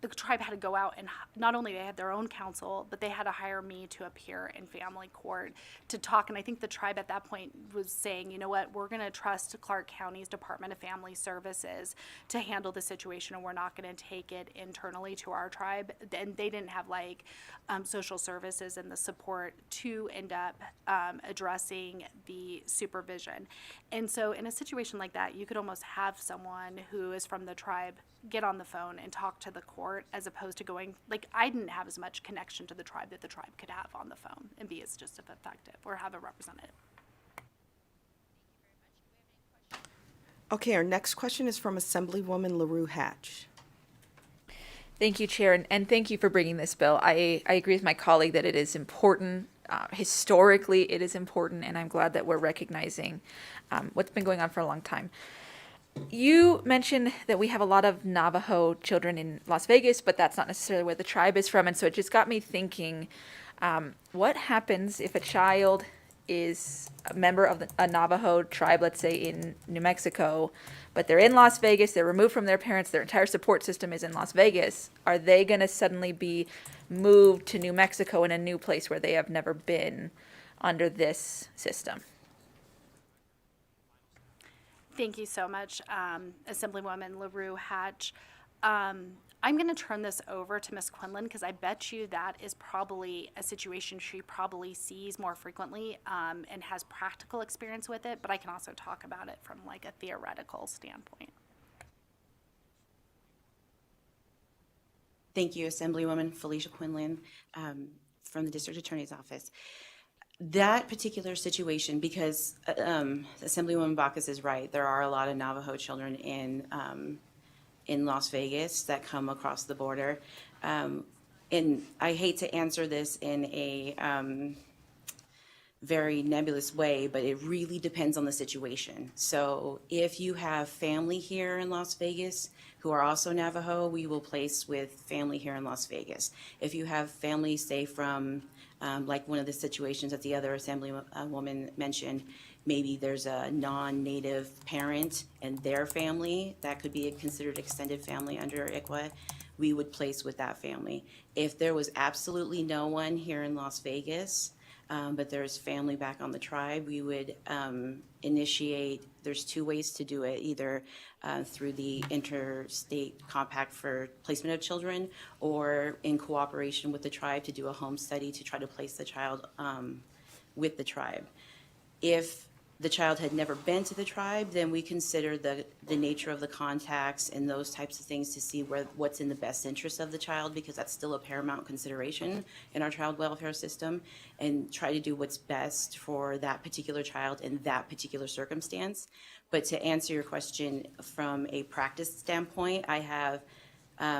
[SPEAKER 5] the tribe had to go out and not only they had their own counsel, but they had to hire me to appear in family court to talk. And I think the tribe at that point was saying, you know what, we're going to trust Clark County's Department of Family Services to handle the situation, and we're not going to take it internally to our tribe. And they didn't have like social services and the support to end up addressing the supervision. And so in a situation like that, you could almost have someone who is from the tribe get on the phone and talk to the court, as opposed to going, like, I didn't have as much connection to the tribe that the tribe could have on the phone and be as just as effective or have a representative.
[SPEAKER 1] Okay, our next question is from Assemblywoman LaRue Hatch.
[SPEAKER 7] Thank you, Chair, and thank you for bringing this bill. I agree with my colleague that it is important. Historically, it is important, and I'm glad that we're recognizing what's been going on for a long time. You mentioned that we have a lot of Navajo children in Las Vegas, but that's not necessarily where the tribe is from. And so it just got me thinking, what happens if a child is a member of a Navajo tribe, let's say in New Mexico, but they're in Las Vegas, they're removed from their parents, their entire support system is in Las Vegas. Are they going to suddenly be moved to New Mexico in a new place where they have never been under this system?
[SPEAKER 5] Thank you so much, Assemblywoman LaRue Hatch. I'm going to turn this over to Ms. Quinlan because I bet you that is probably a situation she probably sees more frequently and has practical experience with it, but I can also talk about it from like a theoretical standpoint.
[SPEAKER 14] Thank you, Assemblywoman Felicia Quinlan from the District Attorney's Office. That particular situation, because Assemblywoman Backus is right, there are a lot of Navajo children in Las Vegas that come across the border. And I hate to answer this in a very nebulous way, but it really depends on the situation. So if you have family here in Las Vegas who are also Navajo, we will place with family here in Las Vegas. If you have family, say from like one of the situations that the other Assemblywoman mentioned, maybe there's a non-native parent and their family, that could be considered extended family under ICWA, we would place with that family. If there was absolutely no one here in Las Vegas, but there's family back on the tribe, we would initiate, there's two ways to do it, either through the interstate compact for placement of children or in cooperation with the tribe to do a home study to try to place the child with the tribe. If the child had never been to the tribe, then we consider the nature of the contacts and those types of things to see what's in the best interest of the child, because that's still a paramount consideration in our child welfare system, and try to do what's best for that particular child in that particular circumstance. But to answer your question from a practice standpoint, I have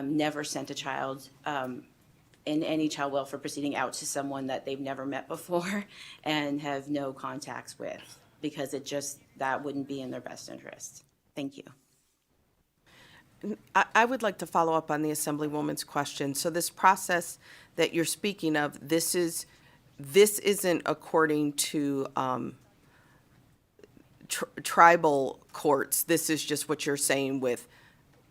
[SPEAKER 14] never sent a child in any child welfare proceeding out to someone that they've never met before and have no contacts with, because that wouldn't be in their best interest. Thank you.
[SPEAKER 1] I would like to follow up on the Assemblywoman's question. So this process that you're speaking of, this isn't according to tribal courts. This is just what you're saying with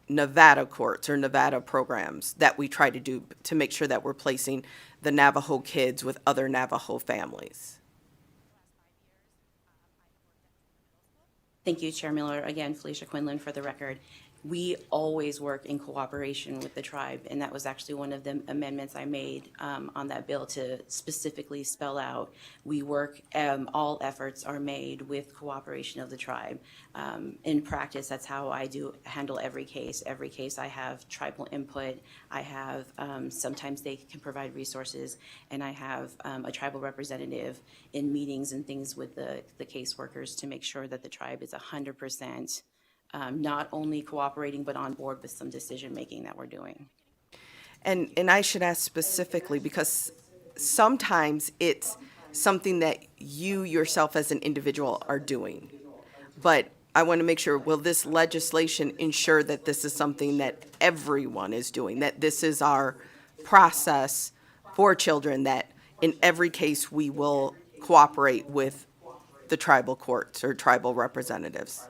[SPEAKER 1] Nevada courts or Nevada programs that we try to do to make sure that we're placing the Navajo kids with other Navajo families.
[SPEAKER 14] Thank you, Chair Miller. Again, Felicia Quinlan for the record. We always work in cooperation with the tribe, and that was actually one of the amendments I made on that bill to specifically spell out. We work, all efforts are made with cooperation of the tribe. In practice, that's how I handle every case. Every case I have tribal input. I have, sometimes they can provide resources, and I have a tribal representative in meetings and things with the caseworkers to make sure that the tribe is 100% not only cooperating, but on board with some decision-making that we're doing.
[SPEAKER 1] And I should ask specifically, because sometimes it's something that you yourself as an individual are doing. But I want to make sure, will this legislation ensure that this is something that everyone is doing, that this is our process for children, that in every case we will cooperate with the tribal courts or tribal representatives?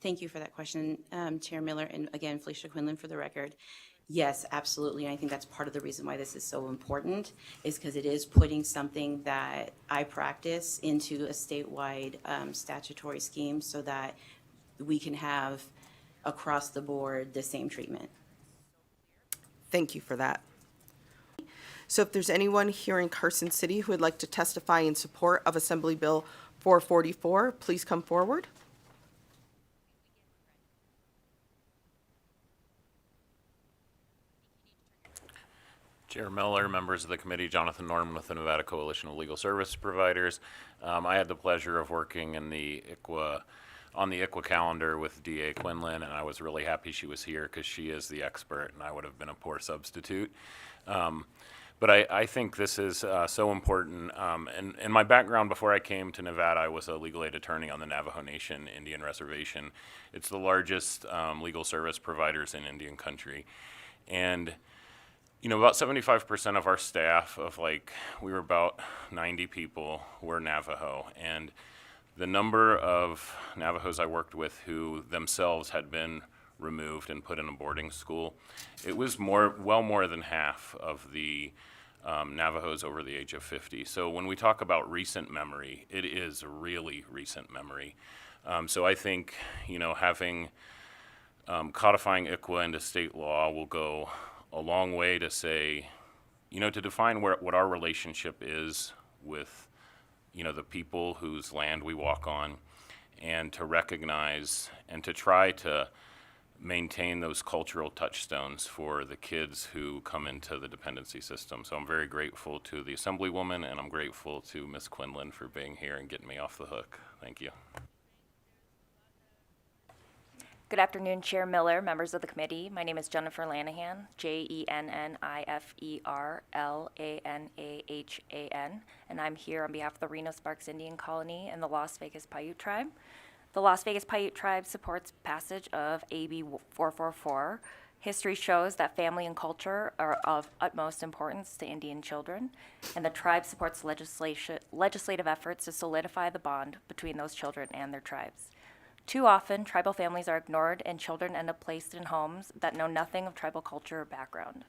[SPEAKER 14] Thank you for that question, Chair Miller, and again, Felicia Quinlan for the record. Yes, absolutely, and I think that's part of the reason why this is so important, is because it is putting something that I practice into a statewide statutory scheme so that we can have across the board the same treatment.
[SPEAKER 1] Thank you for that. So if there's anyone here in Carson City who would like to testify in support of Assembly Bill 444, please come forward.
[SPEAKER 10] Chair Miller, members of the committee, Jonathan Norman with the Nevada Coalition of Legal Service Providers. I had the pleasure of working in the on the ICWA calendar with DA Quinlan, and I was really happy she was here because she is the expert, and I would have been a poor substitute. But I think this is so important. And my background before I came to Nevada, I was a legal aid attorney on the Navajo Nation Indian Reservation. It's the largest legal service providers in Indian country. And you know, about 75% of our staff we were about 90 people were Navajo. And the number of Navajos I worked with who themselves had been removed and put in a boarding school, it was well more than half of the Navajos over the age of 50. So when we talk about recent memory, it is really recent memory. So I think, you know, having codifying ICWA into state law will go a long way to say, you know, to define what our relationship is with, you know, the people whose land we walk on, and to recognize and to try to maintain those cultural touchstones for the kids who come into the dependency system. So I'm very grateful to the Assemblywoman, and I'm grateful to Ms. Quinlan for being here and getting me off the hook. Thank you.
[SPEAKER 15] Good afternoon, Chair Miller, members of the committee. My name is Jennifer Lanahan, Jenniferlanahan, and I'm here on behalf of the Reno Sparks Indian Colony and the Las Vegas Paiute Tribe. The Las Vegas Paiute Tribe supports passage of AB 444. History shows that family and culture are of utmost importance to Indian children, and the tribe supports legislative efforts to solidify the bond between those children and their tribes. Too often, tribal families are ignored and children end up placed in homes that know nothing of tribal culture or background.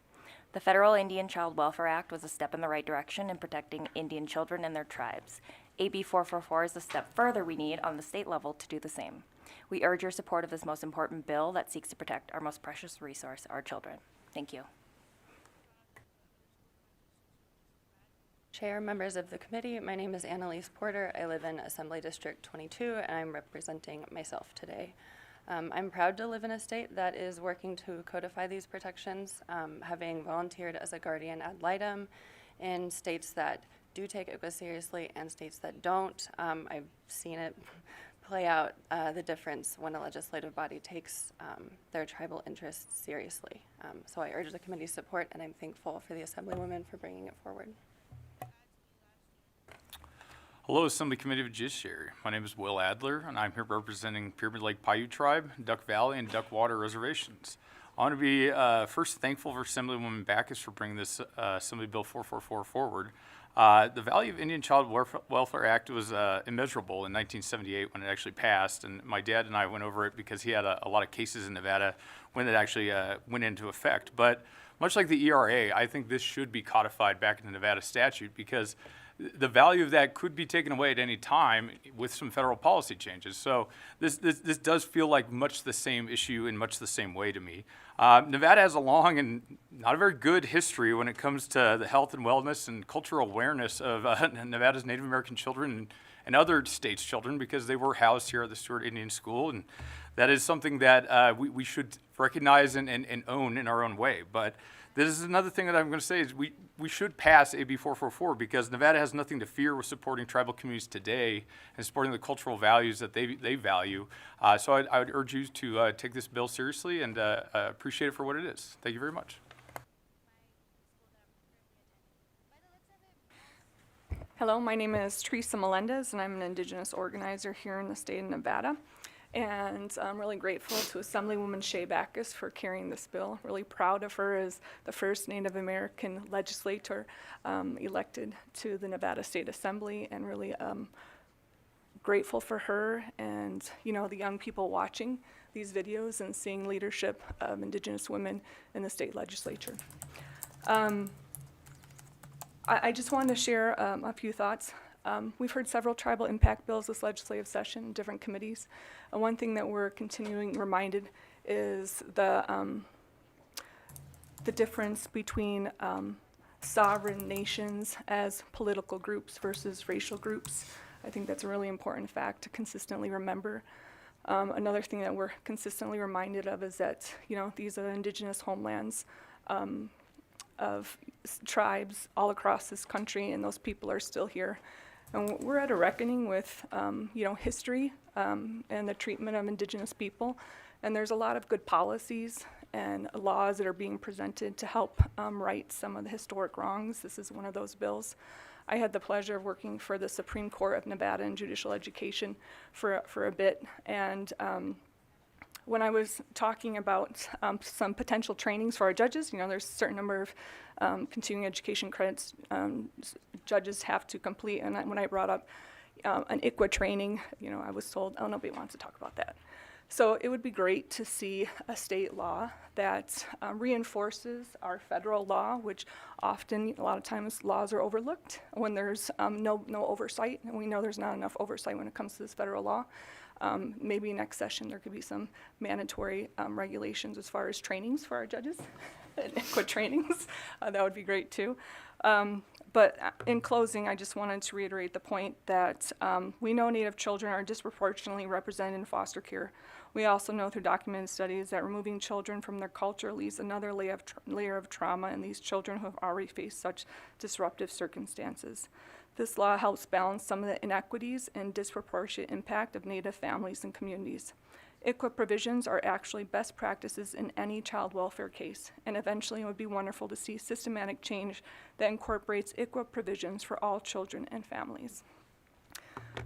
[SPEAKER 15] The Federal Indian Child Welfare Act was a step in the right direction in protecting Indian children and their tribes. AB 444 is a step further we need on the state level to do the same. We urge your support of this most important bill that seeks to protect our most precious resource, our children. Thank you.
[SPEAKER 16] Chair, members of the committee, my name is Annalise Porter. I live in Assembly District 22, and I'm representing myself today. I'm proud to live in a state that is working to codify these protections, having volunteered as a guardian ad litem in states that do take ICWA seriously and states that don't. I've seen it play out, the difference when a legislative body takes their tribal interests seriously. So I urge the committee's support, and I'm thankful for the Assemblywoman for bringing it forward.
[SPEAKER 17] Hello, Assembly Committee of Judiciary. My name is Will Adler, and I'm here representing Pyramid Lake Paiute Tribe, Duck Valley, and Duck Water Reservations. I want to be first thankful for Assemblywoman Backus for bringing this Assembly Bill 444 forward. The value of Indian Child Welfare Act was immeasurable in 1978 when it actually passed, and my dad and I went over it because he had a lot of cases in Nevada when it actually went into effect. But much like the ERA, I think this should be codified back into Nevada statute because the value of that could be taken away at any time with some federal policy changes. So this does feel like much the same issue in much the same way to me. Nevada has a long and not a very good history when it comes to the health and wellness and cultural awareness of Nevada's Native American children and other states' children because they were housed here at the Stewart Indian School. And that is something that we should recognize and own in our own way. But this is another thing that I'm going to say is we should pass AB 444 because Nevada has nothing to fear with supporting tribal communities today and supporting the cultural values that they value. So I would urge you to take this bill seriously and appreciate it for what it is. Thank you very much.
[SPEAKER 18] Hello, my name is Teresa Melendez, and I'm an Indigenous organizer here in the state of Nevada. And I'm really grateful to Assemblywoman Shea Backus for carrying this bill. Really proud of her as the first Native American legislator elected to the Nevada State Assembly, and really grateful for her and the young people watching these videos and seeing leadership of Indigenous women in the state legislature. I just wanted to share a few thoughts. We've heard several tribal impact bills this legislative session in different committees. One thing that we're continuing reminded is the difference between sovereign nations as political groups versus racial groups. I think that's a really important fact to consistently remember. Another thing that we're consistently reminded of is that these are indigenous homelands of tribes all across this country, and those people are still here. And we're at a reckoning with, history and the treatment of Indigenous people. And there's a lot of good policies and laws that are being presented to help right some of the historic wrongs. This is one of those bills. I had the pleasure of working for the Supreme Court of Nevada in judicial education for a bit. And when I was talking about some potential trainings for our judges, there's a certain number of continuing education credits judges have to complete. And when I brought up an ICWA training, I was told, oh, nobody wants to talk about that. So it would be great to see a state law that reinforces our federal law, which often, a lot of times, laws are overlooked when there's no oversight. And we know there's not enough oversight when it comes to this federal law. Maybe next session there could be some mandatory regulations as far as trainings for our judges, ICWA trainings. That would be great too. But in closing, I just wanted to reiterate the point that we know Native children are disproportionately represented in foster care. We also know through documented studies that removing children from their culture leaves another layer of trauma in these children who have already faced such disruptive circumstances. This law helps balance some of the inequities and disproportionate impact of Native families and communities. ICWA provisions are actually best practices in any child welfare case, and eventually it would be wonderful to see systematic change that incorporates ICWA provisions for all children and families.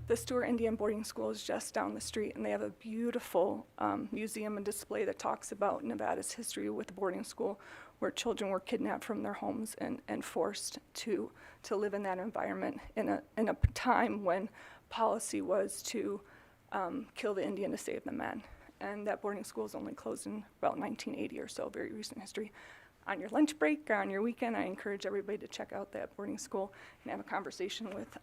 [SPEAKER 18] The Stewart Indian Boarding School is just down the street, and they have a beautiful museum and display that talks about Nevada's history with the boarding school, where children were kidnapped from their homes and forced to live in that environment in a time when policy was to kill the Indian to save the men. And that boarding school is only closed in about 1980 or so, very recent history. On your lunch break or on your weekend, I encourage everybody to check out that boarding school and have a conversation with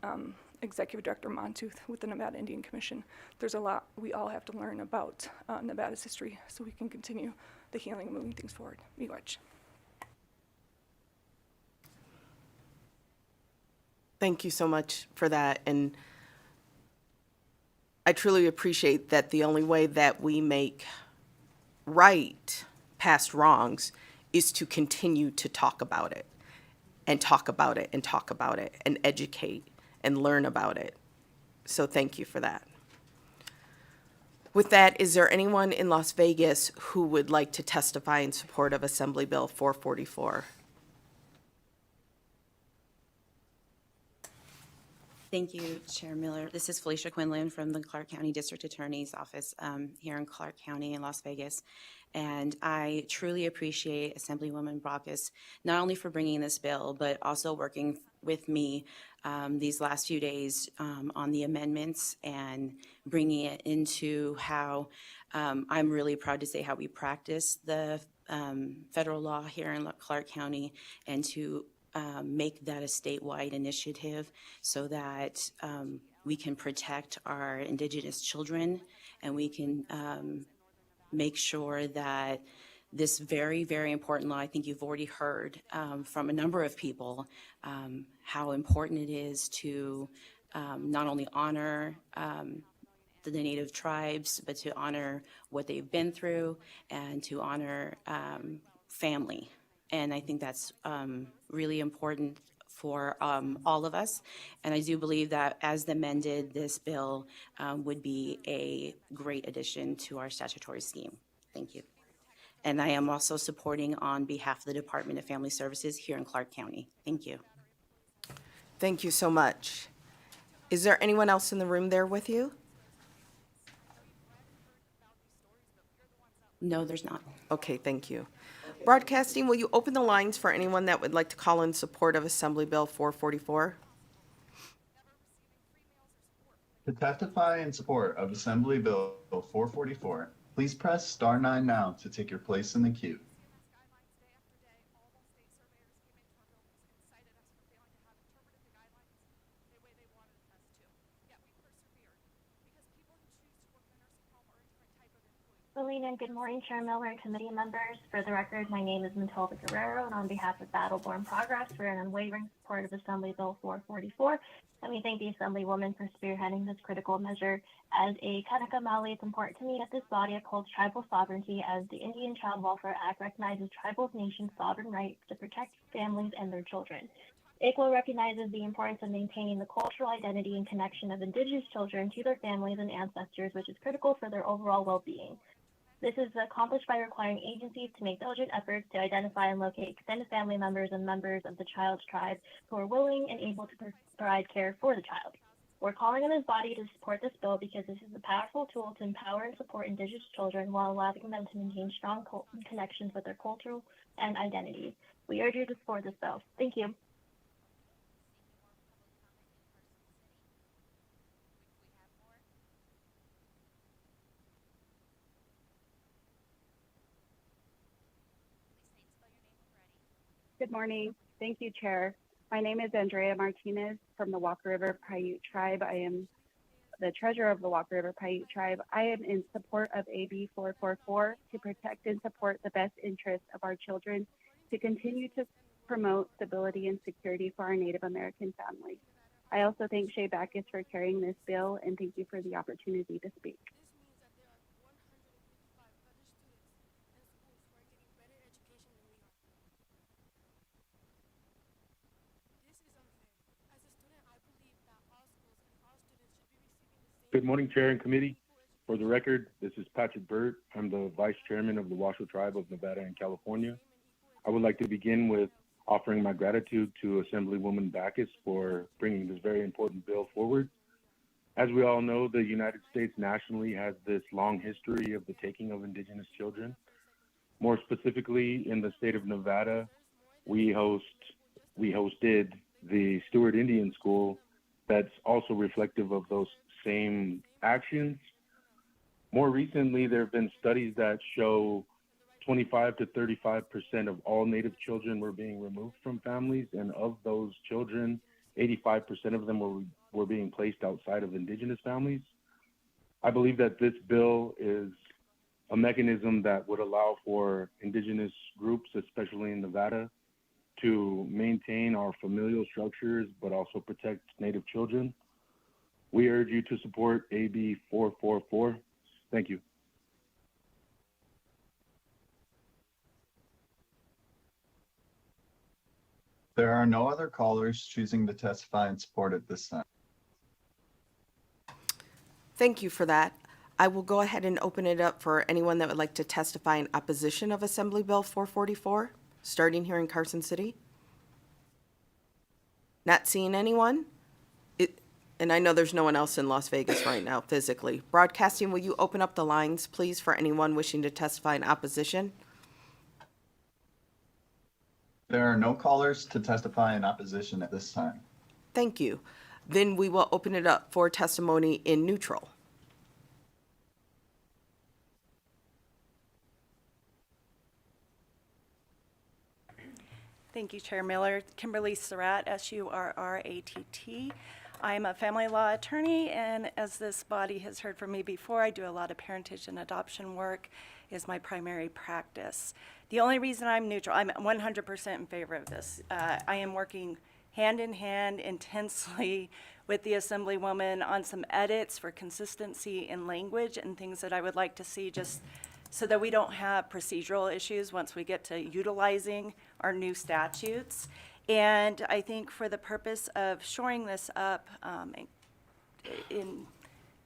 [SPEAKER 18] Executive Director Montooth with the Nevada Indian Commission. There's a lot we all have to learn about Nevada's history so we can continue the healing and moving things forward. Miigwech.
[SPEAKER 1] Thank you so much for that. And I truly appreciate that the only way that we make right past wrongs is to continue to talk about it and talk about it and talk about it and educate and learn about it. So thank you for that. With that, is there anyone in Las Vegas who would like to testify in support of Assembly Bill 444?
[SPEAKER 14] Thank you, Chair Miller. This is Felicia Quinlan from the Clark County District Attorney's Office here in Clark County in Las Vegas. And I truly appreciate Assemblywoman Brockes not only for bringing this bill, but also working with me these last few days on the amendments and bringing it into how I'm really proud to say how we practice the federal law here in Clark County, and to make that a statewide initiative so that we can protect our Indigenous children, and we can make sure that this very, very important law, I think you've already heard from a number of people how important it is to not only honor the Native tribes, but to honor what they've been through and to honor family. And I think that's really important for all of us. And I do believe that as amended, this bill would be a great addition to our statutory scheme. Thank you. And I am also supporting on behalf of the Department of Family Services here in Clark County. Thank you.
[SPEAKER 1] Thank you so much. Is there anyone else in the room there with you?
[SPEAKER 14] No, there's not.
[SPEAKER 1] Okay, thank you. Broadcasting, will you open the lines for anyone that would like to call in support of Assembly Bill 444?
[SPEAKER 11] To testify in support of Assembly Bill 444, please press star 9 now to take your place in the queue.
[SPEAKER 19] Selena, good morning, Chair Miller and committee members. For the record, my name is Matilda Guerrero, and on behalf of Battleborn Progress, we're in unwavering support of Assembly Bill 444, and we thank the Assemblywoman for spearheading this critical measure. As a Kanaka Maoli, it's important to me that this body upholds tribal sovereignty, as the Indian Child Welfare Act recognizes tribal nations' sovereign right to protect families and their children. ICWA recognizes the importance of maintaining the cultural identity and connection of Indigenous children to their families and ancestors, which is critical for their overall well-being. This is accomplished by requiring agencies to make diligent efforts to identify and locate extended family members and members of the child's tribe who are willing and able to provide care for the child. We're calling on this body to support this bill because this is a powerful tool to empower and support Indigenous children while allowing them to maintain strong connections with their culture and identity. We urge you to support this bill. Thank you.
[SPEAKER 20] Good morning. Thank you, Chair. My name is Andrea Martinez from the Walker River Paiute Tribe. I am the treasurer of the Walker River Paiute Tribe. I am in support of AB 444 to protect and support the best interests of our children, to continue to promote stability and security for our Native American families. I also thank Shea Backus for carrying this bill, and thank you for the opportunity to speak.
[SPEAKER 21] Good morning, Chair and Committee. For the record, this is Patrick Burt. I'm the Vice Chairman of the Washoe Tribe of Nevada and California. I would like to begin with offering my gratitude to Assemblywoman Backus for bringing this very important bill forward. As we all know, the United States nationally has this long history of the taking of Indigenous children. More specifically, in the state of Nevada, we hosted the Stewart Indian School that's also reflective of those same actions. More recently, there have been studies that show 25 to 35% of all Native children were being removed from families, and of those children, 85% of them were being placed outside of Indigenous families. I believe that this bill is a mechanism that would allow for Indigenous groups, especially in Nevada, to maintain our familial structures, but also protect Native children. We urge you to support AB 444. Thank you.
[SPEAKER 11] There are no other callers choosing to testify in support at this time.
[SPEAKER 1] Thank you for that. I will go ahead and open it up for anyone that would like to testify in opposition of Assembly Bill 444, starting here in Carson City. Not seeing anyone? And I know there's no one else in Las Vegas right now physically. Broadcasting, will you open up the lines, please, for anyone wishing to testify in opposition?
[SPEAKER 11] There are no callers to testify in opposition at this time.
[SPEAKER 1] Thank you. Then we will open it up for testimony in neutral.
[SPEAKER 9] Thank you, Chair Miller. Kimberly Surratt, Surratt. I'm a family law attorney, and as this body has heard from me before, I do a lot of parentage and adoption work is my primary practice. The only reason I'm neutral, I'm 100% in favor of this. I am working hand in hand intensely with the Assemblywoman on some edits for consistency in language and things that I would like to see just so that we don't have procedural issues once we get to utilizing our new statutes. And I think for the purpose of shoring this up in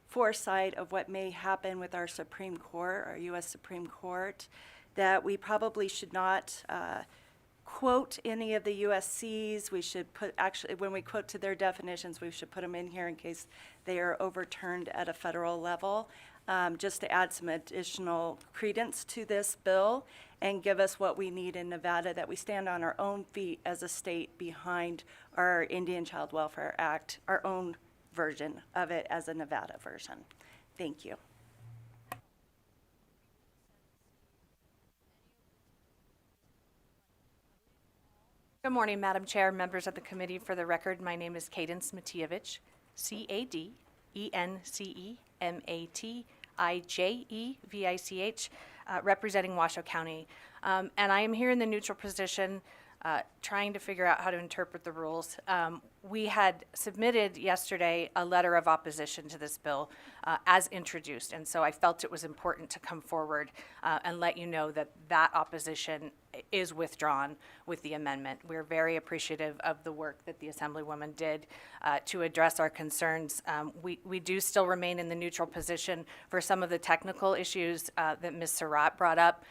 [SPEAKER 9] foresight of what may happen with our Supreme Court, our U.S. Supreme Court, that we probably should not quote any of the USCs. We should put, actually, when we quote to their definitions, we should put them in here in case they are overturned at a federal level. Just to add some additional credence to this bill and give us what we need in Nevada, that we stand on our own feet as a state behind our Indian Child Welfare Act, our own version of it as a Nevada version. Thank you.
[SPEAKER 2] Good morning, Madam Chair, members of the committee. For the record, my name is Cadence Matijevich, Cadencematijevich, representing Washoe County. And I am here in the neutral position, trying to figure out how to interpret the rules. We had submitted yesterday a letter of opposition to this bill as introduced, and so I felt it was important to come forward and let you know that that opposition is withdrawn with the amendment. We're very appreciative of the work that the Assemblywoman did to address our concerns. We do still remain in the neutral position for some of the technical issues that Ms. Surratt brought up,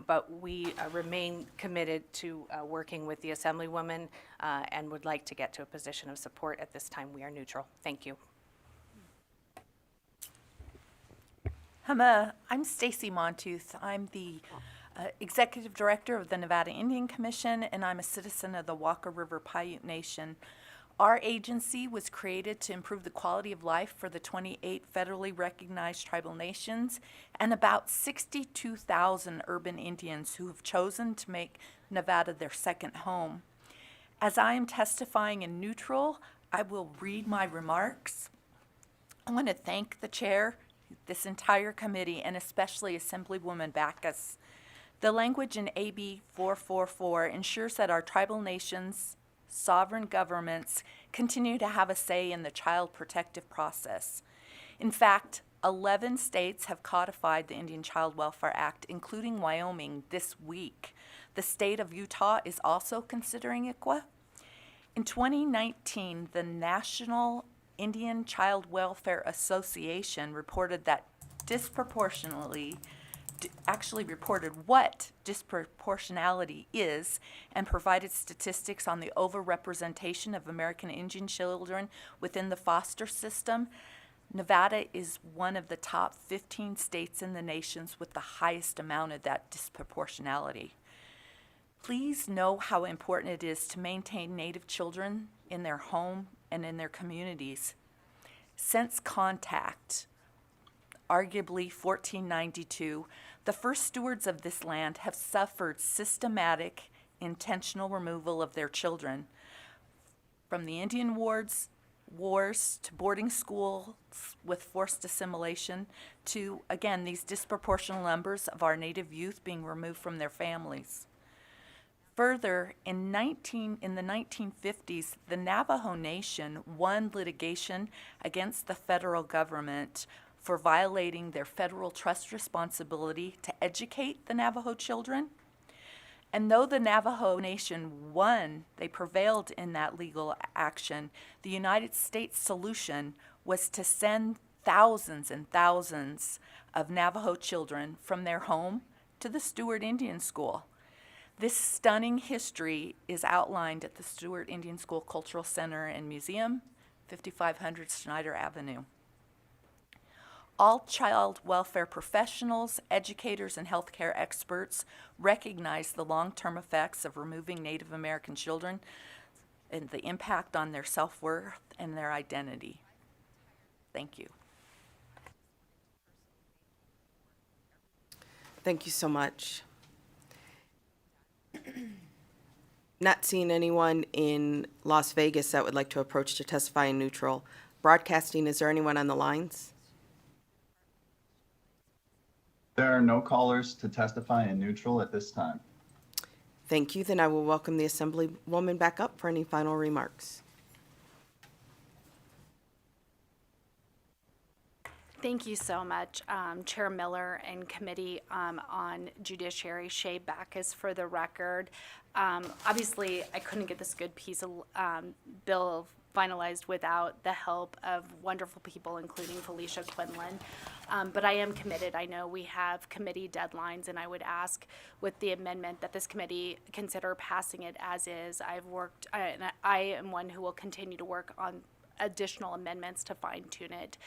[SPEAKER 2] but we remain committed to working with the Assemblywoman and would like to get to a position of support. At this time, we are neutral. Thank you.
[SPEAKER 22] I'm Stacy Montooth. I'm the Executive Director of the Nevada Indian Commission, and I'm a citizen of the Walker River Paiute Nation. Our agency was created to improve the quality of life for the 28 federally recognized tribal nations and about 62,000 urban Indians who have chosen to make Nevada their second home. As I am testifying in neutral, I will read my remarks. I want to thank the chair, this entire committee, and especially Assemblywoman Backus. The language in AB 444 ensures that our tribal nations, sovereign governments, continue to have a say in the child protective process. In fact, 11 states have codified the Indian Child Welfare Act, including Wyoming, this week. The state of Utah is also considering ICWA. In 2019, the National Indian Child Welfare Association reported that reported what disproportionality is and provided statistics on the overrepresentation of American Indian children within the foster system. Nevada is one of the top 15 states in the nation with the highest amount of that disproportionality. Please know how important it is to maintain Native children in their home and in their communities. Since contact, arguably 1492, the first stewards of this land have suffered systematic, intentional removal of their children. From the Indian wars to boarding schools with forced assimilation to, again, these disproportionate numbers of our Native youth being removed from their families. Further, in the 1950s, the Navajo Nation won litigation against the federal government for violating their federal trust responsibility to educate the Navajo children. And though the Navajo Nation won, they prevailed in that legal action, the United States solution was to send thousands and thousands of Navajo children from their home to the Stewart Indian School. This stunning history is outlined at the Stewart Indian School Cultural Center and Museum, 5500 Snyder Avenue. All child welfare professionals, educators, and healthcare experts recognize the long-term effects of removing Native American children and the impact on their self-worth and their identity. Thank you.
[SPEAKER 1] Thank you so much. Not seeing anyone in Las Vegas that would like to approach to testify in neutral. Broadcasting, is there anyone on the lines?
[SPEAKER 11] There are no callers to testify in neutral at this time.
[SPEAKER 1] Thank you. Then I will welcome the Assemblywoman back up for any final remarks.
[SPEAKER 5] Thank you so much, Chair Miller and Committee on Judiciary, Shay Backus for the record. Obviously, I couldn't get this good piece of bill finalized without the help of wonderful people, including Felicia Quinlan. But I am committed. I know we have committee deadlines, and I would ask with the amendment that this committee consider passing it as is. I've worked, and I am one who will continue to work on additional amendments to fine tune it.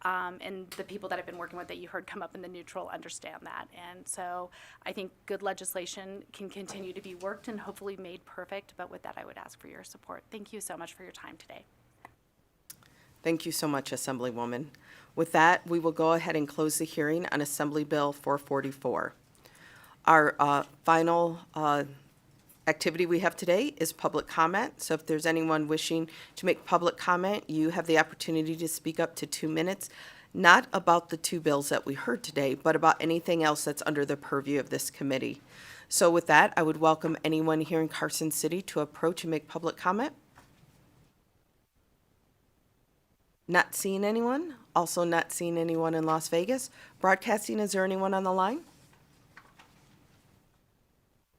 [SPEAKER 5] And the people that I've been working with that you heard come up in the neutral understand that. And so I think good legislation can continue to be worked and hopefully made perfect. But with that, I would ask for your support. Thank you so much for your time today.
[SPEAKER 1] Thank you so much, Assemblywoman. With that, we will go ahead and close the hearing on Assembly Bill 444. Our final activity we have today is public comment. So if there's anyone wishing to make public comment, you have the opportunity to speak up to 2 minutes, not about the two bills that we heard today, but about anything else that's under the purview of this committee. So with that, I would welcome anyone here in Carson City to approach and make public comment. Not seeing anyone. Also not seeing anyone in Las Vegas. Broadcasting, is there anyone on the line?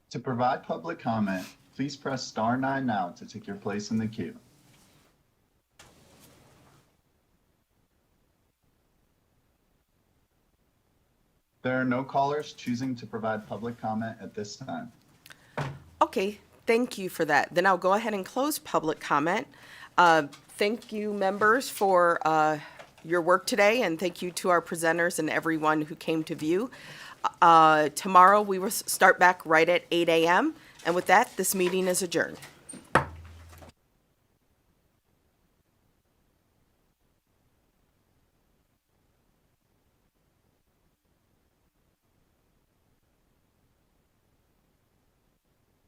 [SPEAKER 11] To provide public comment, please press star 9 now to take your place in the queue. There are no callers choosing to provide public comment at this time.
[SPEAKER 1] Okay, thank you for that. Then I'll go ahead and close public comment. Thank you, members, for your work today, and thank you to our presenters and everyone who came to view. Tomorrow, we will start back right at 8 a.m. And with that, this meeting is adjourned.